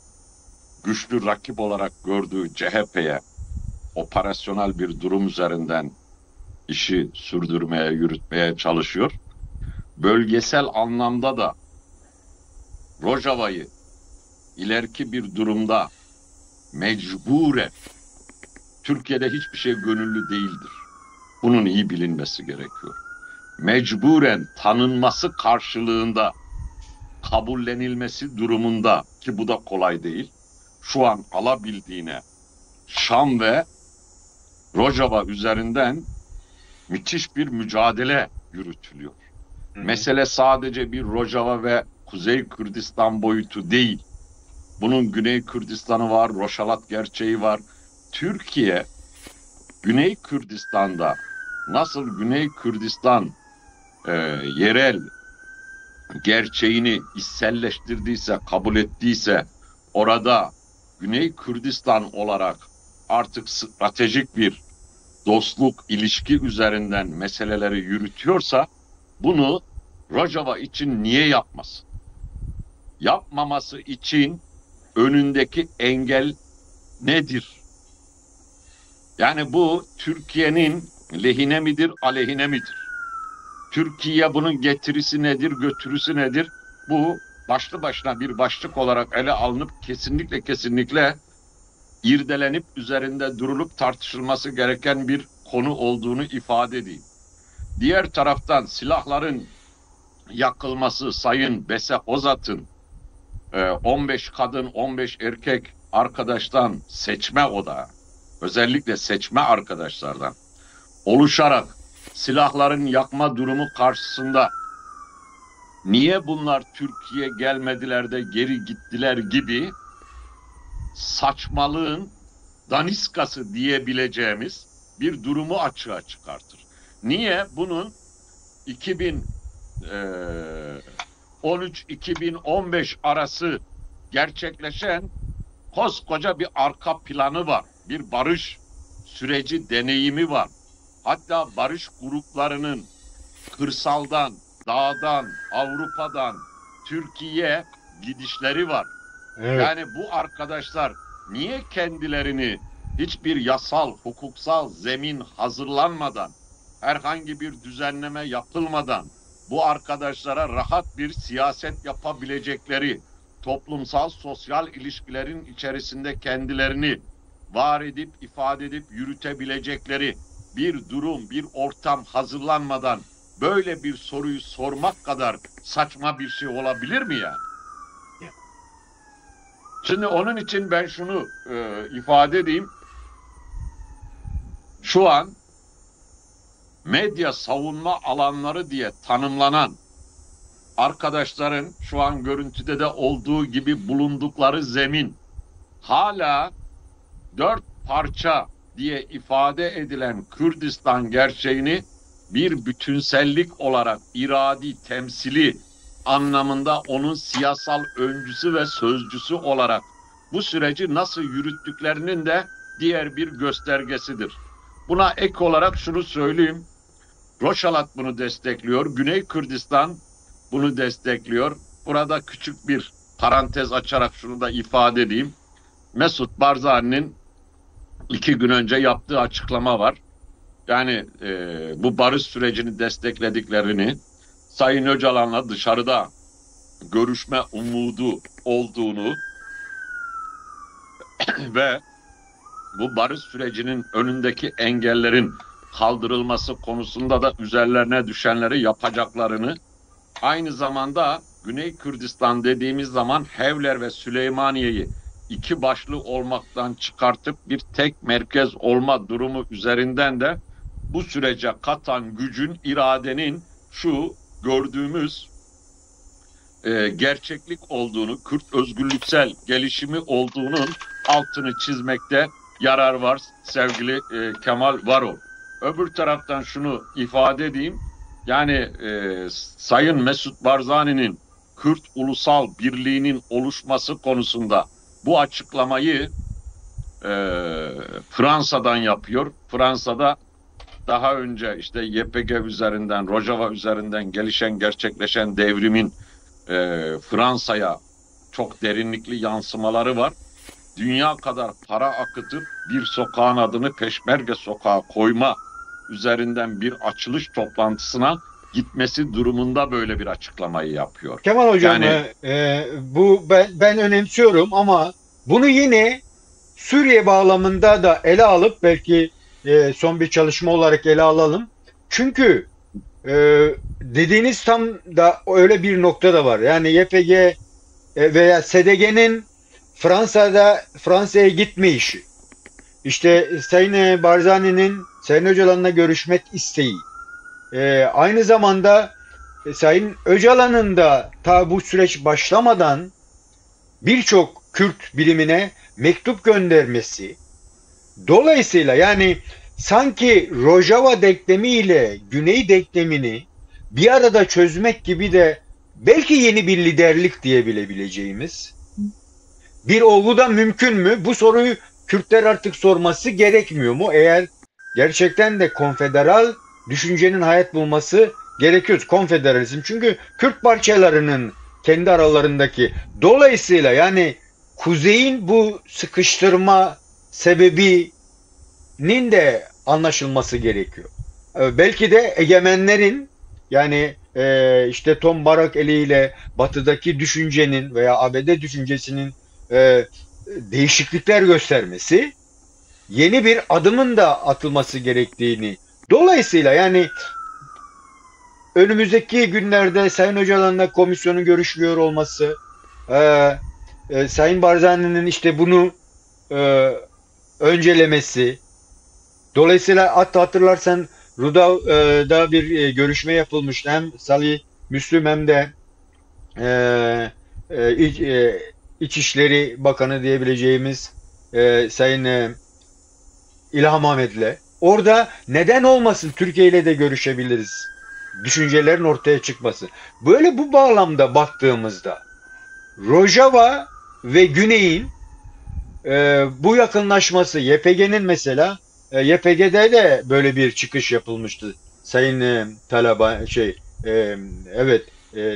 güçlü rakip olarak gördüğü CHP'ye operasyonel bir durum üzerinden işi sürdürmeye, yürütmeye çalışıyor. Bölgesel anlamda da Rojava'yı ileriki bir durumda mecburen, Türkiye'de hiçbir şey gönüllü değildir. Bunun iyi bilinmesi gerekiyor. Mecburen tanınması karşılığında kabullenilmesi durumunda, ki bu da kolay değil, şu an alabildiğine Şam ve Rojava üzerinden müthiş bir mücadele yürütülüyor. Mesele sadece bir Rojava ve Kuzey Kürdistan boyutu değil. Bunun Güney Kürdistan'ı var, Roşalat gerçeği var. Türkiye, Güney Kürdistan'da nasıl Güney Kürdistan yerel gerçeğini içselleştirdiyse, kabul ettiyse, orada Güney Kürdistan olarak artık stratejik bir dostluk, ilişki üzerinden meseleleri yürütüyorsa, bunu Rojava için niye yapmasın? Yapmaması için önündeki engel nedir? Yani bu Türkiye'nin lehine midir, aleyhine midir? Türkiye bunun getirisi nedir, götürüsü nedir? Bu başlı başına bir başlık olarak ele alınıp kesinlikle irdelenip üzerinde durulup tartışılması gereken bir konu olduğunu ifade edeyim. Diğer taraftan silahların yakılması, Sayın Bese Hozat'ın 15 kadın 15 erkek arkadaştan seçme odağı, özellikle seçme arkadaşlardan oluşarak silahların yakma durumu karşısında niye bunlar Türkiye gelmediler de geri gittiler gibi saçmalığın daniskası diyebileceğimiz bir durumu açığa çıkartır. Niye? Bunun 2013-2015 arası gerçekleşen koskoca bir arka planı var. Bir barış süreci deneyimi var. Hatta barış gruplarının kırsaldan, dağdan, Avrupa'dan Türkiye'ye gidişleri var. Evet. Yani bu arkadaşlar niye kendilerini hiçbir yasal, hukuksal zemin hazırlanmadan, herhangi bir düzenleme yapılmadan bu arkadaşlara rahat bir siyaset yapabilecekleri, toplumsal, sosyal ilişkilerin içerisinde kendilerini var edip, ifade edip yürütebilecekleri bir durum, bir ortam hazırlanmadan böyle bir soruyu sormak kadar saçma bir şey olabilir mi yani? Şimdi onun için ben şunu ifade edeyim. Şu an medya savunma alanları diye tanımlanan arkadaşların şu an görüntüde de olduğu gibi bulundukları zemin hala 4 parça diye ifade edilen Kürdistan gerçeğini bir bütünsellik olarak iradi, temsili anlamında onun siyasal öncüsü ve sözcüsü olarak bu süreci nasıl yürüttüklerinin de diğer bir göstergesidir. Buna ek olarak şunu söyleyeyim. Roşalat bunu destekliyor. Güney Kürdistan bunu destekliyor. Burada küçük bir parantez açarak şunu da ifade edeyim. Mesut Barzani'nin 2 gün önce yaptığı açıklama var. Yani bu barış sürecini desteklediklerini, Sayın Öcalan'la dışarıda görüşme umudu olduğunu ve bu barış sürecinin önündeki engellerin kaldırılması konusunda da üzerlerine düşenleri yapacaklarını, aynı zamanda Güney Kürdistan dediğimiz zaman Hevler ve Süleymaniye'yi iki başlı olmaktan çıkartıp bir tek merkez olma durumu üzerinden de bu sürece katan gücün, iradenin şu gördüğümüz gerçeklik olduğunu, Kürt özgürlüksel gelişimi olduğunun altını çizmekte yarar var sevgili Kemal Varol. Öbür taraftan şunu ifade edeyim. Yani Sayın Mesut Barzani'nin Kürt Ulusal Birliği'nin oluşması konusunda bu açıklamayı Fransa'dan yapıyor. Fransa'da daha önce işte YPG üzerinden, Rojava üzerinden gerçekleşen devrimin Fransa'ya çok derinlikli yansımaları var. Dünya kadar para akıtıp bir sokağın adını Peşmerge Sokağı koyma üzerinden bir açılış toplantısına gitmesi durumunda böyle bir açıklamayı yapıyor. Kemal Hocam, Yani bu ben önemsiyorum ama bunu yine Suriye bağlamında da ele alıp belki son bir çalışma olarak ele alalım. Çünkü e, dediğiniz tam da öyle bir nokta da var. Yani YPG veya SDG'nin Fransa'ya gitme işi. İşte Sayın Barzani'nin Sayın Öcalan'la görüşmek isteği. Aynı zamanda Sayın Öcalan'ın da ta bu süreç başlamadan birçok Kürt birimine mektup göndermesi. Dolayısıyla yani sanki Rojava denklemi ile Güney denklemini bir arada çözmek gibi de belki yeni bir liderlik diyebileceğimiz bir olgu da mümkün mü? Bu soruyu Kürtler artık sorması gerekmiyor mu? Eğer gerçekten de konfederal düşüncenin hayat bulması gerekiyor. Konfederalizm çünkü Kürt parçalarının kendi aralarındaki. Dolayısıyla yani Kuzey'in bu sıkıştırma sebebinin de anlaşılması gerekiyor. Belki de egemenlerin yani işte Tom Barak eliyle batıdaki düşüncenin veya ABD düşüncesinin değişiklikler göstermesi, yeni bir adımın da atılması gerektiğini. Dolayısıyla yani önümüzdeki günlerde Sayın Öcalan'la komisyonun görüşülüyor olması, Sayın Barzani'nin işte bunu e, öncelemesi, dolayısıyla hatta hatırlarsan Rudav'da bir görüşme yapılmıştı. Hem Salih Müslüm hem de e, İçişleri Bakanı diyebileceğimiz Sayın İlham Ahmet'le. Orada neden olmasın Türkiye ile de görüşebiliriz. Düşüncelerin ortaya çıkması. Böyle bu bağlamda baktığımızda Rojava ve Güney'in bu yakınlaşması YPG'nin mesela YPG'de de böyle bir çıkış yapılmıştı. Sayın Taliban evet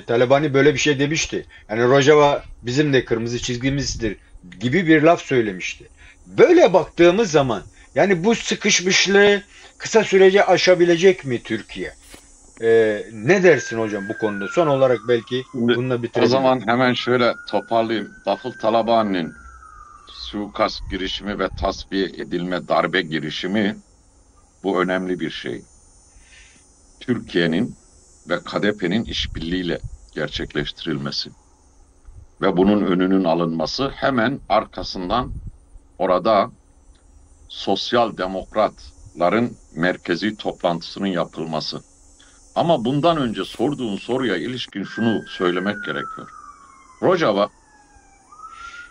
Talabani böyle bir şey demişti. Yani Rojava bizim de kırmızı çizgimizdir gibi bir laf söylemişti. Böyle baktığımız zaman yani bu sıkışmışlığı kısa sürece aşabilecek mi Türkiye? Ne dersin hocam bu konuda? Son olarak belki şimdi, bununla o bitirelim. zaman hemen şöyle toparlayayım. Dafıl Talabani'nin suikast girişimi ve tasfiye edilme darbe girişimi bu önemli bir şey. Türkiye'nin ve KDP'nin işbirliğiyle gerçekleştirilmesi ve bunun önünün alınması, hemen arkasından orada sosyal demokratların merkezi toplantısının yapılması. Ama bundan önce sorduğun soruya ilişkin şunu söylemek gerekiyor. Rojava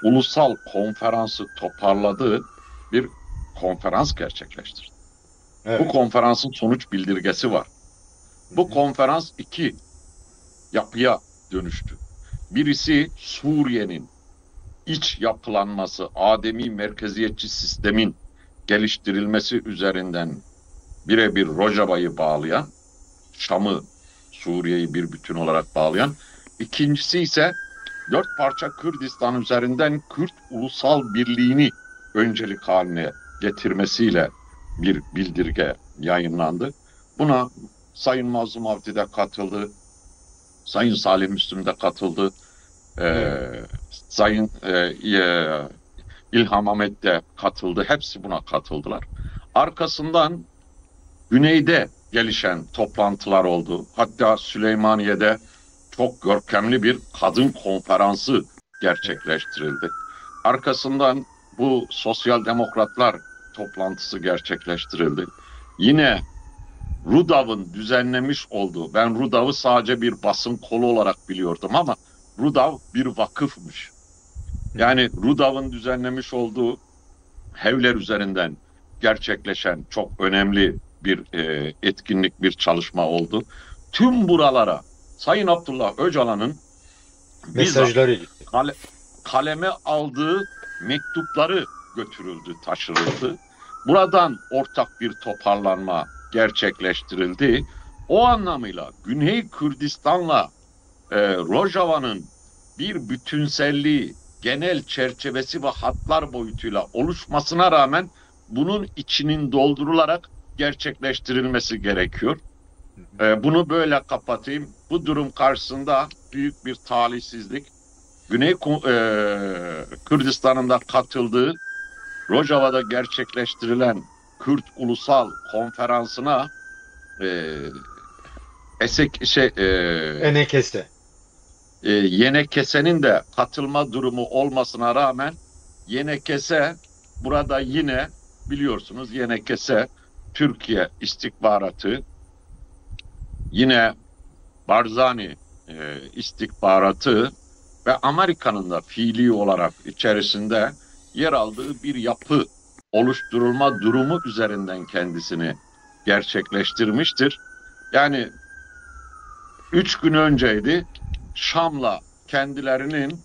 ulusal konferansı toparladığı bir konferans gerçekleştirdi. Evet. Bu konferansın sonuç bildirgesi var. Bu konferans iki yapıya dönüştü. Birisi Suriye'nin iç yapılanması, ademi merkeziyetçi sistemin geliştirilmesi üzerinden birebir Rojava'yı bağlayan, Şam'ı, Suriye'yi bir bütün olarak bağlayan. İkincisi ise 4 parça Kürdistan üzerinden Kürt Ulusal Birliği'ni öncelik haline getirmesiyle bir bildirge yayınlandı. Buna Sayın Mazlum Avcı da katıldı, Sayın Salih Müslüm de katıldı, Sayın İlham Ahmet de katıldı. Hepsi buna katıldılar. Arkasından güneyde gelişen toplantılar oldu. Hatta Süleymaniye'de çok görkemli bir kadın konferansı gerçekleştirildi. Arkasından bu sosyal demokratlar toplantısı gerçekleştirildi. Yine Rudav'ın düzenlemiş olduğu, ben Rudav'ı sadece bir basın kolu olarak biliyordum ama Rudav bir vakıfmış. Yani Rudav'ın düzenlemiş olduğu Hevler üzerinden gerçekleşen çok önemli bir etkinlik, bir çalışma oldu. Tüm buralara Sayın Abdullah Öcalan'ın bizzat Mesajları gitti. kaleme aldığı mektupları götürüldü, taşırıldı. Buradan ortak bir toparlanma gerçekleştirildi. O anlamıyla Güney Kürdistan'la Rojava'nın bir bütünselliği, genel çerçevesi ve hatlar boyutuyla oluşmasına rağmen bunun içinin doldurularak gerçekleştirilmesi gerekiyor. Bunu böyle kapatayım. Bu durum karşısında büyük bir talihsizlik. Güney Kürdistan'ın da katıldığı Rojava'da gerçekleştirilen Kürt Ulusal Konferansı'na Enekese. Yenekese'nin de katılma durumu olmasına rağmen Yenekese burada yine biliyorsunuz Yenekese Türkiye istihbaratı, yine Barzani istihbaratı ve Amerika'nın da fiili olarak içerisinde yer aldığı bir yapı oluşturulma durumu üzerinden kendisini gerçekleştirmiştir. Yani 3 gün önceydi Şam'la kendilerinin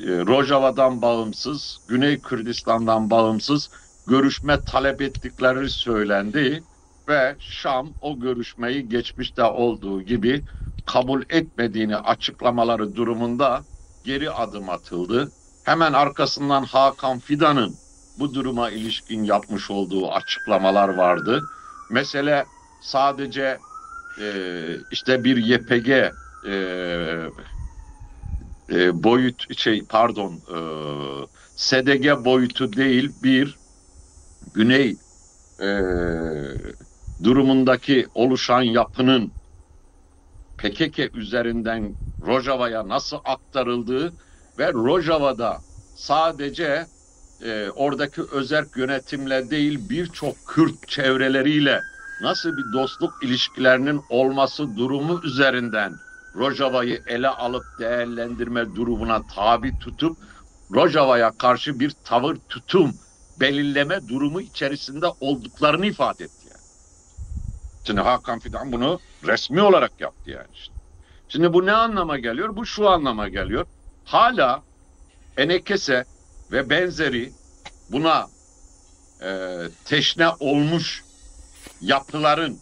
Rojava'dan bağımsız, Güney Kürdistan'dan bağımsız görüşme talep ettikleri söylendi ve Şam o görüşmeyi geçmişte olduğu gibi kabul etmediğini açıklamaları durumunda geri adım atıldı. Hemen arkasından Hakan Fidan'ın bu duruma ilişkin yapmış olduğu açıklamalar vardı. Mesele sadece işte bir YPG SDG boyutu değil, bir Güney durumundaki oluşan yapının PKK üzerinden Rojava'ya nasıl aktarıldığı ve Rojava'da sadece oradaki özerk yönetimle değil birçok Kürt çevreleriyle nasıl bir dostluk ilişkilerinin olması durumu üzerinden Rojava'yı ele alıp değerlendirme durumuna tabi tutup Rojava'ya karşı bir tavır tutum belirleme durumu içerisinde olduklarını ifade etti yani. Şimdi Hakan Fidan bunu resmi olarak yaptı yani işte. Şimdi bu ne anlama geliyor? Bu şu anlama geliyor. Hala Enekese ve benzeri buna teşne olmuş yapıların,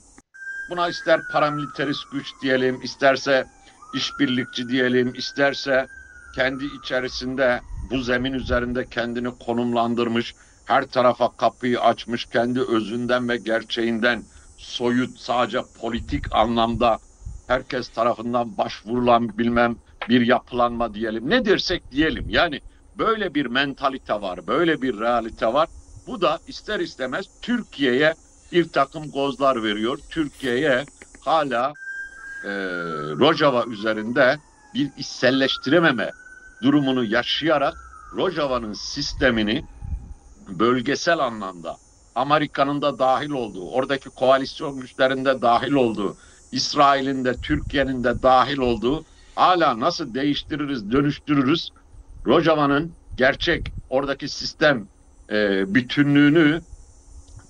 buna ister paramiliterist güç diyelim, isterse işbirlikçi diyelim, isterse kendi içerisinde bu zemin üzerinde kendini konumlandırmış, her tarafa kapıyı açmış, kendi özünden ve gerçeğinden soyut, sadece politik anlamda herkes tarafından başvurulan bilmem bir yapılanma diyelim. Ne dersek diyelim. Yani böyle bir mentalite var, böyle bir realite var. Bu da ister istemez Türkiye'ye bir takım gozlar veriyor. Türkiye'ye hala Rojava üzerinde bir içselleştirememe durumunu yaşayarak Rojava'nın sistemini bölgesel anlamda Amerika'nın da dahil olduğu, oradaki koalisyon güçlerinde dahil olduğu, İsrail'in de Türkiye'nin de dahil olduğu, hala nasıl değiştiririz, dönüştürürüz, Rojava'nın gerçek oradaki sistem bütünlüğünü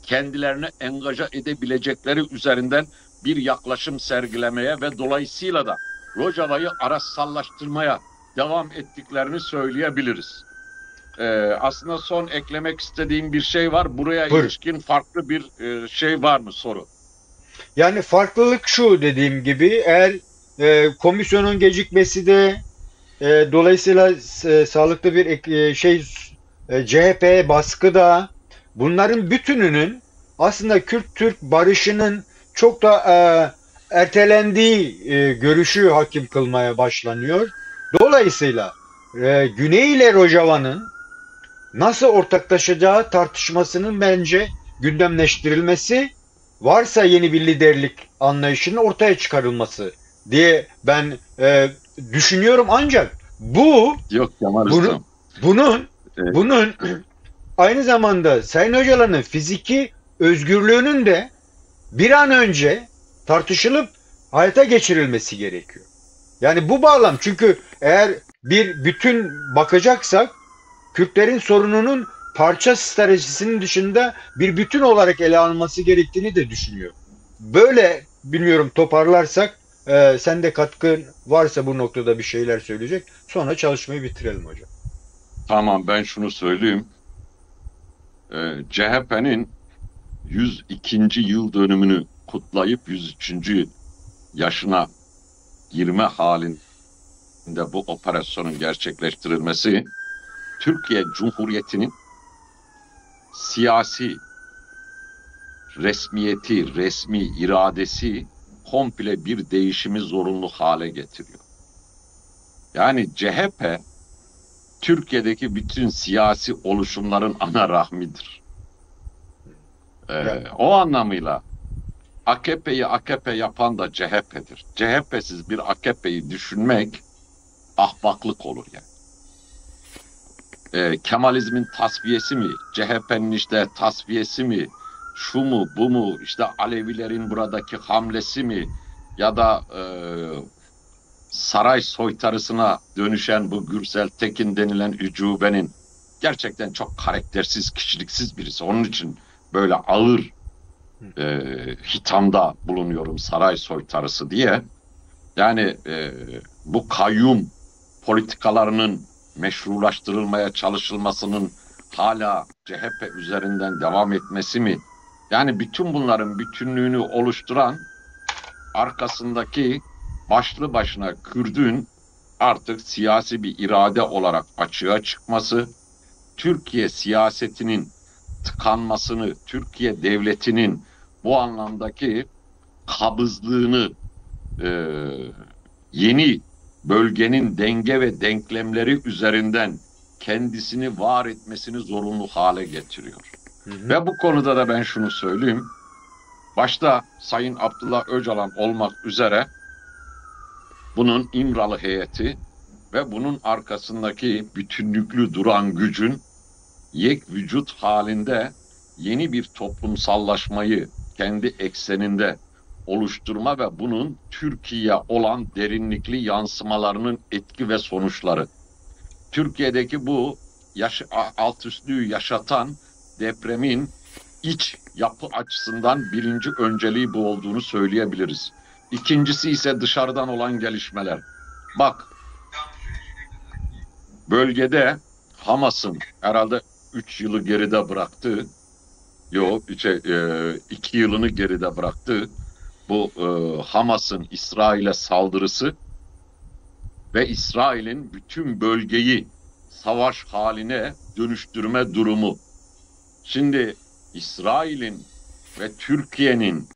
kendilerini engaja edebilecekleri üzerinden bir yaklaşım sergilemeye ve dolayısıyla da Rojava'yı araçsallaştırmaya devam ettiklerini söyleyebiliriz. Aslında son eklemek istediğim bir şey var. Buraya Buyurun. ilişkin farklı bir şey var mı soru? Yani farklılık şu, dediğim gibi, eğer komisyonun gecikmesi de dolayısıyla sağlıklı bir CHP'ye baskı da, bunların bütününün aslında Kürt-Türk barışının çok da ertelendiği görüşü hakim kılmaya başlanıyor. Dolayısıyla Güney ile Rojava'nın nasıl ortaklaşacağı tartışmasının bence gündemleştirilmesi, varsa yeni bir liderlik anlayışının ortaya çıkarılması diye ben düşünüyorum. Ancak Yok Kemal Ustam. bunun aynı zamanda Sayın Öcalan'ın fiziki özgürlüğünün de bir an önce tartışılıp hayata geçirilmesi gerekiyor. Yani bu bağlam, çünkü eğer bir bütün bakacaksak Kürtlerin sorununun parça stratejisinin dışında bir bütün olarak ele alınması gerektiğini de düşünüyor. Böyle bilmiyorum toparlarsak sen de katkın varsa bu noktada bir şeyler söyleyecek. Sonra çalışmayı bitirelim hocam. Tamam, ben şunu söyleyeyim. CHP'nin 102. yıl dönümünü kutlayıp 103. yaşına girme halinde bu operasyonun gerçekleştirilmesi Türkiye Cumhuriyeti'nin siyasi resmiyeti, resmi iradesi komple bir değişimi zorunlu hale getiriyor. Yani CHP Türkiye'deki bütün siyasi oluşumların ana rahmidir. O anlamıyla AKP'yi AKP yapan da CHP'dir. CHP'siz bir AKP'yi düşünmek ahmaklık olur yani. Kemalizmin tasfiyesi mi, CHP'nin işte tasfiyesi mi, şu mu, bu mu, işte Alevilerin buradaki hamlesi mi ya da saray soytarısına dönüşen bu Gürsel Tekin denilen ücubenin gerçekten çok karaktersiz, kişiliksiz birisi. Onun için böyle ağır hitamda bulunuyorum saray soytarısı diye. Yani bu kayyum politikalarının meşrulaştırılmaya çalışılmasının hala CHP üzerinden devam etmesi mi? Yani bütün bunların bütünlüğünü oluşturan arkasındaki başlı başına Kürt'ün artık siyasi bir irade olarak açığa çıkması, Türkiye siyasetinin tıkanmasını, Türkiye devletinin bu anlamdaki kabızlığını, yeni bölgenin denge ve denklemleri üzerinden kendisini var etmesini zorunlu hale getiriyor. Ve bu konuda da ben şunu söyleyeyim. Başta Sayın Abdullah Öcalan olmak üzere bunun İmralı heyeti ve bunun arkasındaki bütünlüklü duran gücün yek vücut halinde yeni bir toplumsallaşmayı kendi ekseninde oluşturma ve bunun Türkiye'ye olan derinlikli yansımalarının etki ve sonuçları. Türkiye'deki bu alt üstlüğü yaşatan depremin iç yapı açısından birinci önceliği bu olduğunu söyleyebiliriz. İkincisi ise dışarıdan olan gelişmeler. Bak, bölgede Hamas'ın herhalde 3 yılı geride bıraktığı, 2 yılını geride bıraktığı bu Hamas'ın İsrail'e saldırısı ve İsrail'in bütün bölgeyi savaş haline dönüştürme durumu. Şimdi İsrail'in ve Türkiye'nin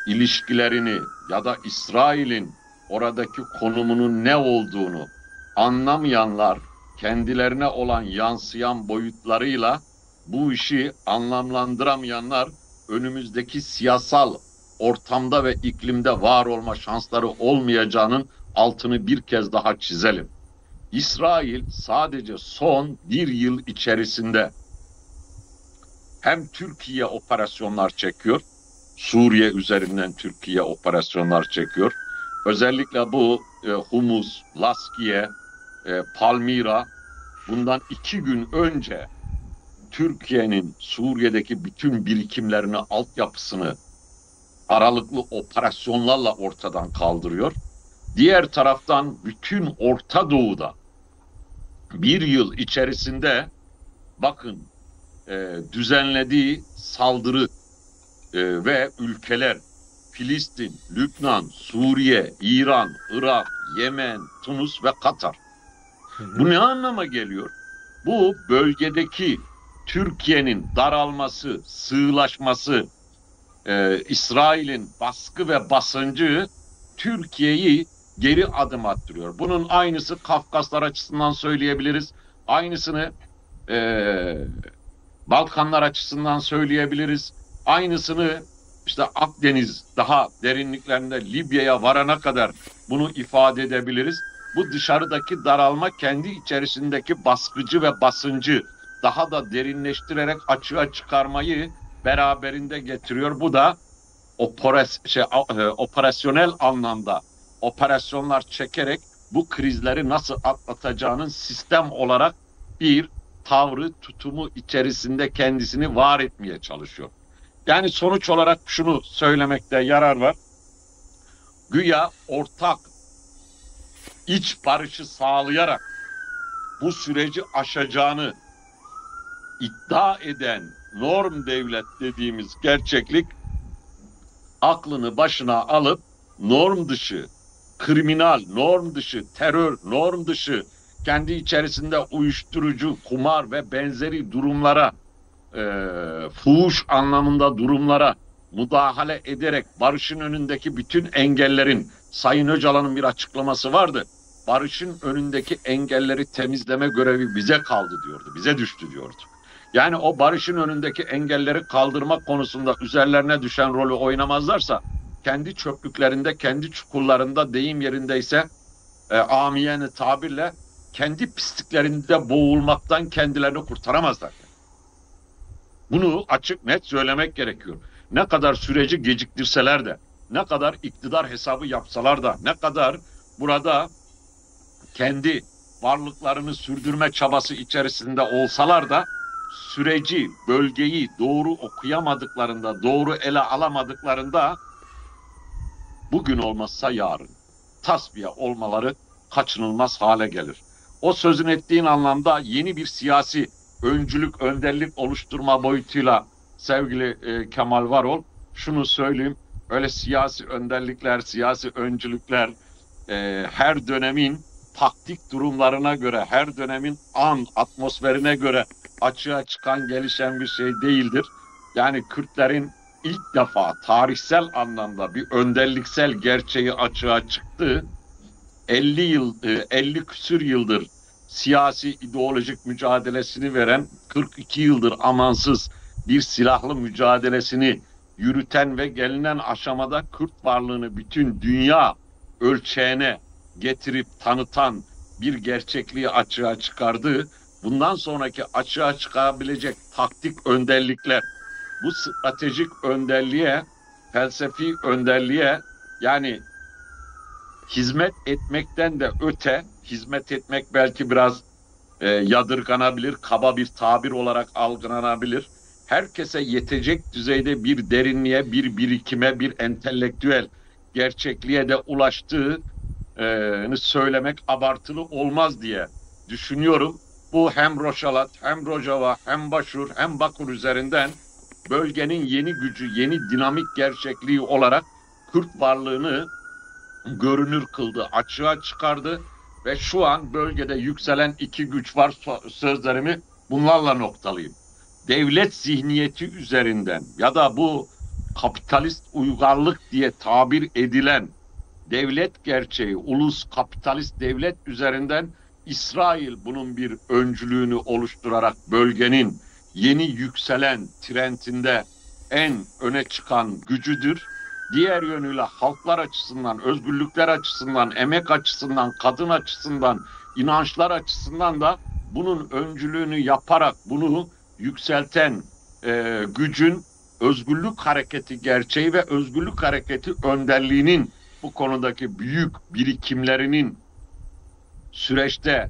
ilişkilerini ya da İsrail'in oradaki konumunun ne olduğunu anlamayanlar, kendilerine olan yansıyan boyutlarıyla bu işi anlamlandıramayanlar önümüzdeki siyasal ortamda ve iklimde var olma şansları olmayacağının altını bir kez daha çizelim. İsrail sadece son bir yıl içerisinde hem Türkiye operasyonlar çekiyor, Suriye üzerinden Türkiye operasyonlar çekiyor. Özellikle bu Humus, Laskiye, Palmira bundan 2 gün önce Türkiye'nin Suriye'deki bütün birikimlerini, altyapısını aralıklı operasyonlarla ortadan kaldırıyor. Diğer taraftan bütün Orta Doğu'da bir yıl içerisinde bakın düzenlediği saldırı ve ülkeler Filistin, Lübnan, Suriye, İran, Irak, Yemen, Tunus ve Katar. Bu ne anlama geliyor? Bu bölgedeki Türkiye'nin daralması, sığlaşması, İsrail'in baskı ve basıncı Türkiye'yi geri adım attırıyor. Bunun aynısı Kafkaslar açısından söyleyebiliriz. Aynısını Balkanlar açısından söyleyebiliriz. Aynısını işte Akdeniz daha derinliklerinde Libya'ya varana kadar bunu ifade edebiliriz. Bu dışarıdaki daralma kendi içerisindeki baskıcı ve basıncı daha da derinleştirerek açığa çıkarmayı beraberinde getiriyor. Bu da operasyonel anlamda operasyonlar çekerek bu krizleri nasıl atlatacağının sistem olarak bir tavrı, tutumu içerisinde kendisini var etmeye çalışıyor. Yani sonuç olarak şunu söylemekte yarar var. Güya ortak iç barışı sağlayarak bu süreci aşacağını iddia eden norm devlet dediğimiz gerçeklik aklını başına alıp norm dışı, kriminal, norm dışı, terör, norm dışı, kendi içerisinde uyuşturucu, kumar ve benzeri durumlara, fuhuş anlamında durumlara müdahale ederek barışın önündeki bütün engellerin, Sayın Öcalan'ın bir açıklaması vardı. Barışın önündeki engelleri temizleme görevi bize kaldı diyordu, bize düştü diyordu. Yani o barışın önündeki engelleri kaldırma konusunda üzerlerine düşen rolü oynamazlarsa kendi çöplüklerinde, kendi çukurlarında deyim yerindeyse amiyane tabirle kendi pisliklerinde boğulmaktan kendilerini kurtaramazlar. Bunu açık net söylemek gerekiyor. Ne kadar süreci geciktirseler de, ne kadar iktidar hesabı yapsalar da, ne kadar burada kendi varlıklarını sürdürme çabası içerisinde olsalar da süreci, bölgeyi doğru okuyamadıklarında, doğru ele alamadıklarında bugün olmazsa yarın tasfiye olmaları kaçınılmaz hale gelir. O sözün ettiğin anlamda yeni bir siyasi öncülük, önderlik oluşturma boyutuyla sevgili Kemal Varol, şunu söyleyeyim, öyle siyasi önderlikler, siyasi öncülükler her dönemin taktik durumlarına göre, her dönemin atmosferine göre açığa çıkan, gelişen bir şey değildir. Yani Kürtlerin ilk defa tarihsel anlamda bir önderliksel gerçeği açığa çıktı. 50 küsür yıldır siyasi ideolojik mücadelesini veren, 42 yıldır amansız bir silahlı mücadelesini yürüten ve gelinen aşamada Kürt varlığını bütün dünya ölçeğine getirip tanıtan bir gerçekliği açığa çıkardı. Bundan sonraki açığa çıkabilecek taktik önderlikler, bu stratejik önderliğe, felsefi önderliğe, yani hizmet etmekten de öte, hizmet etmek belki biraz yadırganabilir, kaba bir tabir olarak algılanabilir. Herkese yetecek düzeyde bir derinliğe, bir birikime, bir entelektüel gerçekliğe de ulaştığını söylemek abartılı olmaz diye düşünüyorum. Bu hem Roşalat, hem Rojava, hem Başur, hem Bakur üzerinden bölgenin yeni gücü, yeni dinamik gerçekliği olarak Kürt varlığını görünür kıldı, açığa çıkardı ve şu an bölgede yükselen iki güç var. Sözlerimi bunlarla noktalayayım. Devlet zihniyeti üzerinden ya da bu kapitalist uygarlık diye tabir edilen devlet gerçeği, ulus kapitalist devlet üzerinden İsrail bunun bir öncülüğünü oluşturarak bölgenin yeni yükselen trendinde en öne çıkan gücüdür. Diğer yönüyle halklar açısından, özgürlükler açısından, emek açısından, kadın açısından, inançlar açısından da bunun öncülüğünü yaparak bunu yükselten gücün özgürlük hareketi gerçeği ve özgürlük hareketi önderliğinin bu konudaki büyük birikimlerinin süreçte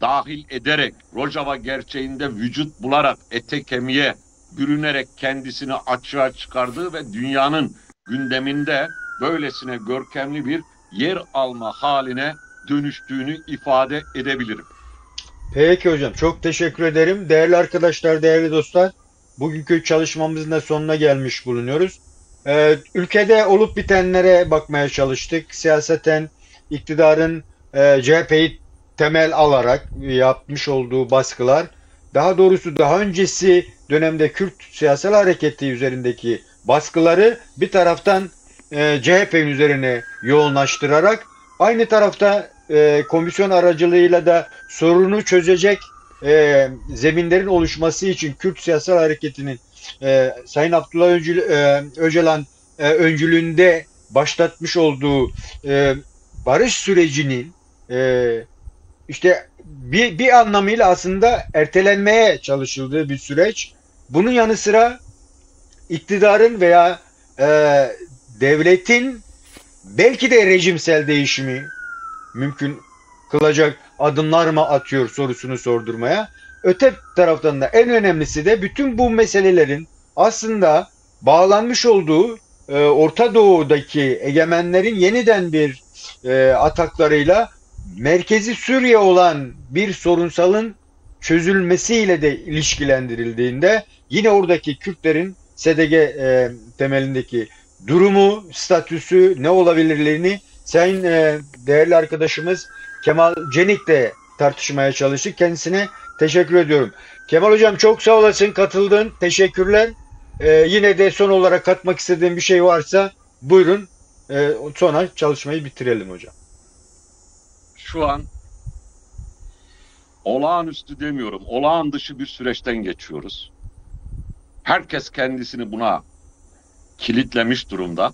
dahil ederek, Rojava gerçeğinde vücut bularak, ete kemiğe bürünerek kendisini açığa çıkardığı ve dünyanın gündeminde böylesine görkemli bir yer alma haline dönüştüğünü ifade edebilirim. Peki hocam, çok teşekkür ederim. Değerli arkadaşlar, değerli dostlar, bugünkü çalışmamızın da sonuna gelmiş bulunuyoruz. Ülkede olup bitenlere bakmaya çalıştık. Siyaseten iktidarın CHP'yi temel alarak yapmış olduğu baskılar, daha doğrusu daha öncesi dönemde Kürt siyasal hareketi üzerindeki baskıları bir taraftan CHP'nin üzerine yoğunlaştırarak, aynı tarafta komisyon aracılığıyla da sorunu çözecek zeminlerin oluşması için Kürt siyasal hareketinin Sayın Abdullah Öcalan öncülüğünde başlatmış olduğu barış sürecinin işte bir anlamıyla aslında ertelenmeye çalışıldığı bir süreç. Bunun yanı sıra iktidarın veya devletin belki de rejimsel değişimi, mümkün kılacak adımlar mı atıyor sorusunu sordurmaya. Öte taraftan da en önemlisi de bütün bu meselelerin aslında bağlanmış olduğu Orta Doğu'daki egemenlerin yeniden bir ataklarıyla merkezi Suriye olan bir sorunsalın çözülmesiyle de ilişkilendirildiğinde yine oradaki Kürtlerin SDG temelindeki durumu, statüsü, ne olabilirlerini Sayın değerli arkadaşımız Kemal Cenik de tartışmaya çalıştık. Kendisine teşekkür ediyorum. Kemal Hocam çok sağ olasın, katıldın. Teşekkürler. Yine de son olarak katmak istediğim bir şey varsa buyurun. Sonra çalışmayı bitirelim hocam. Şu an olağanüstü demiyorum, olağan dışı bir süreçten geçiyoruz. Herkes kendisini buna kilitlemiş durumda.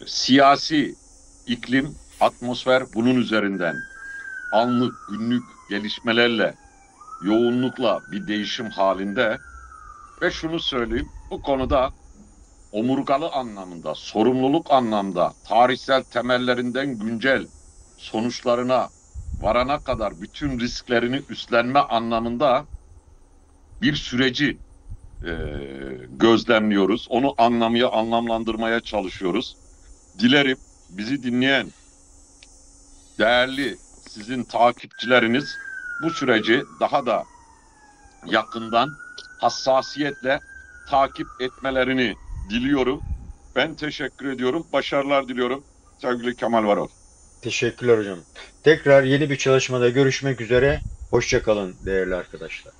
Siyasi iklim, atmosfer bunun üzerinden anlık, günlük gelişmelerle, yoğunlukla bir değişim halinde ve şunu söyleyeyim, bu konuda omurgalı anlamında, sorumluluk anlamda, tarihsel temellerinden güncel sonuçlarına varana kadar bütün risklerini üstlenme anlamında bir süreci gözlemliyoruz. Onu anlamaya, anlamlandırmaya çalışıyoruz. Dilerim bizi dinleyen değerli sizin takipçileriniz bu süreci daha da yakından, hassasiyetle takip etmelerini diliyorum. Ben teşekkür ediyorum. Başarılar diliyorum. Sevgili Kemal Varol. Teşekkürler hocam. Tekrar yeni bir çalışmada görüşmek üzere. Hoşça kalın değerli arkadaşlar.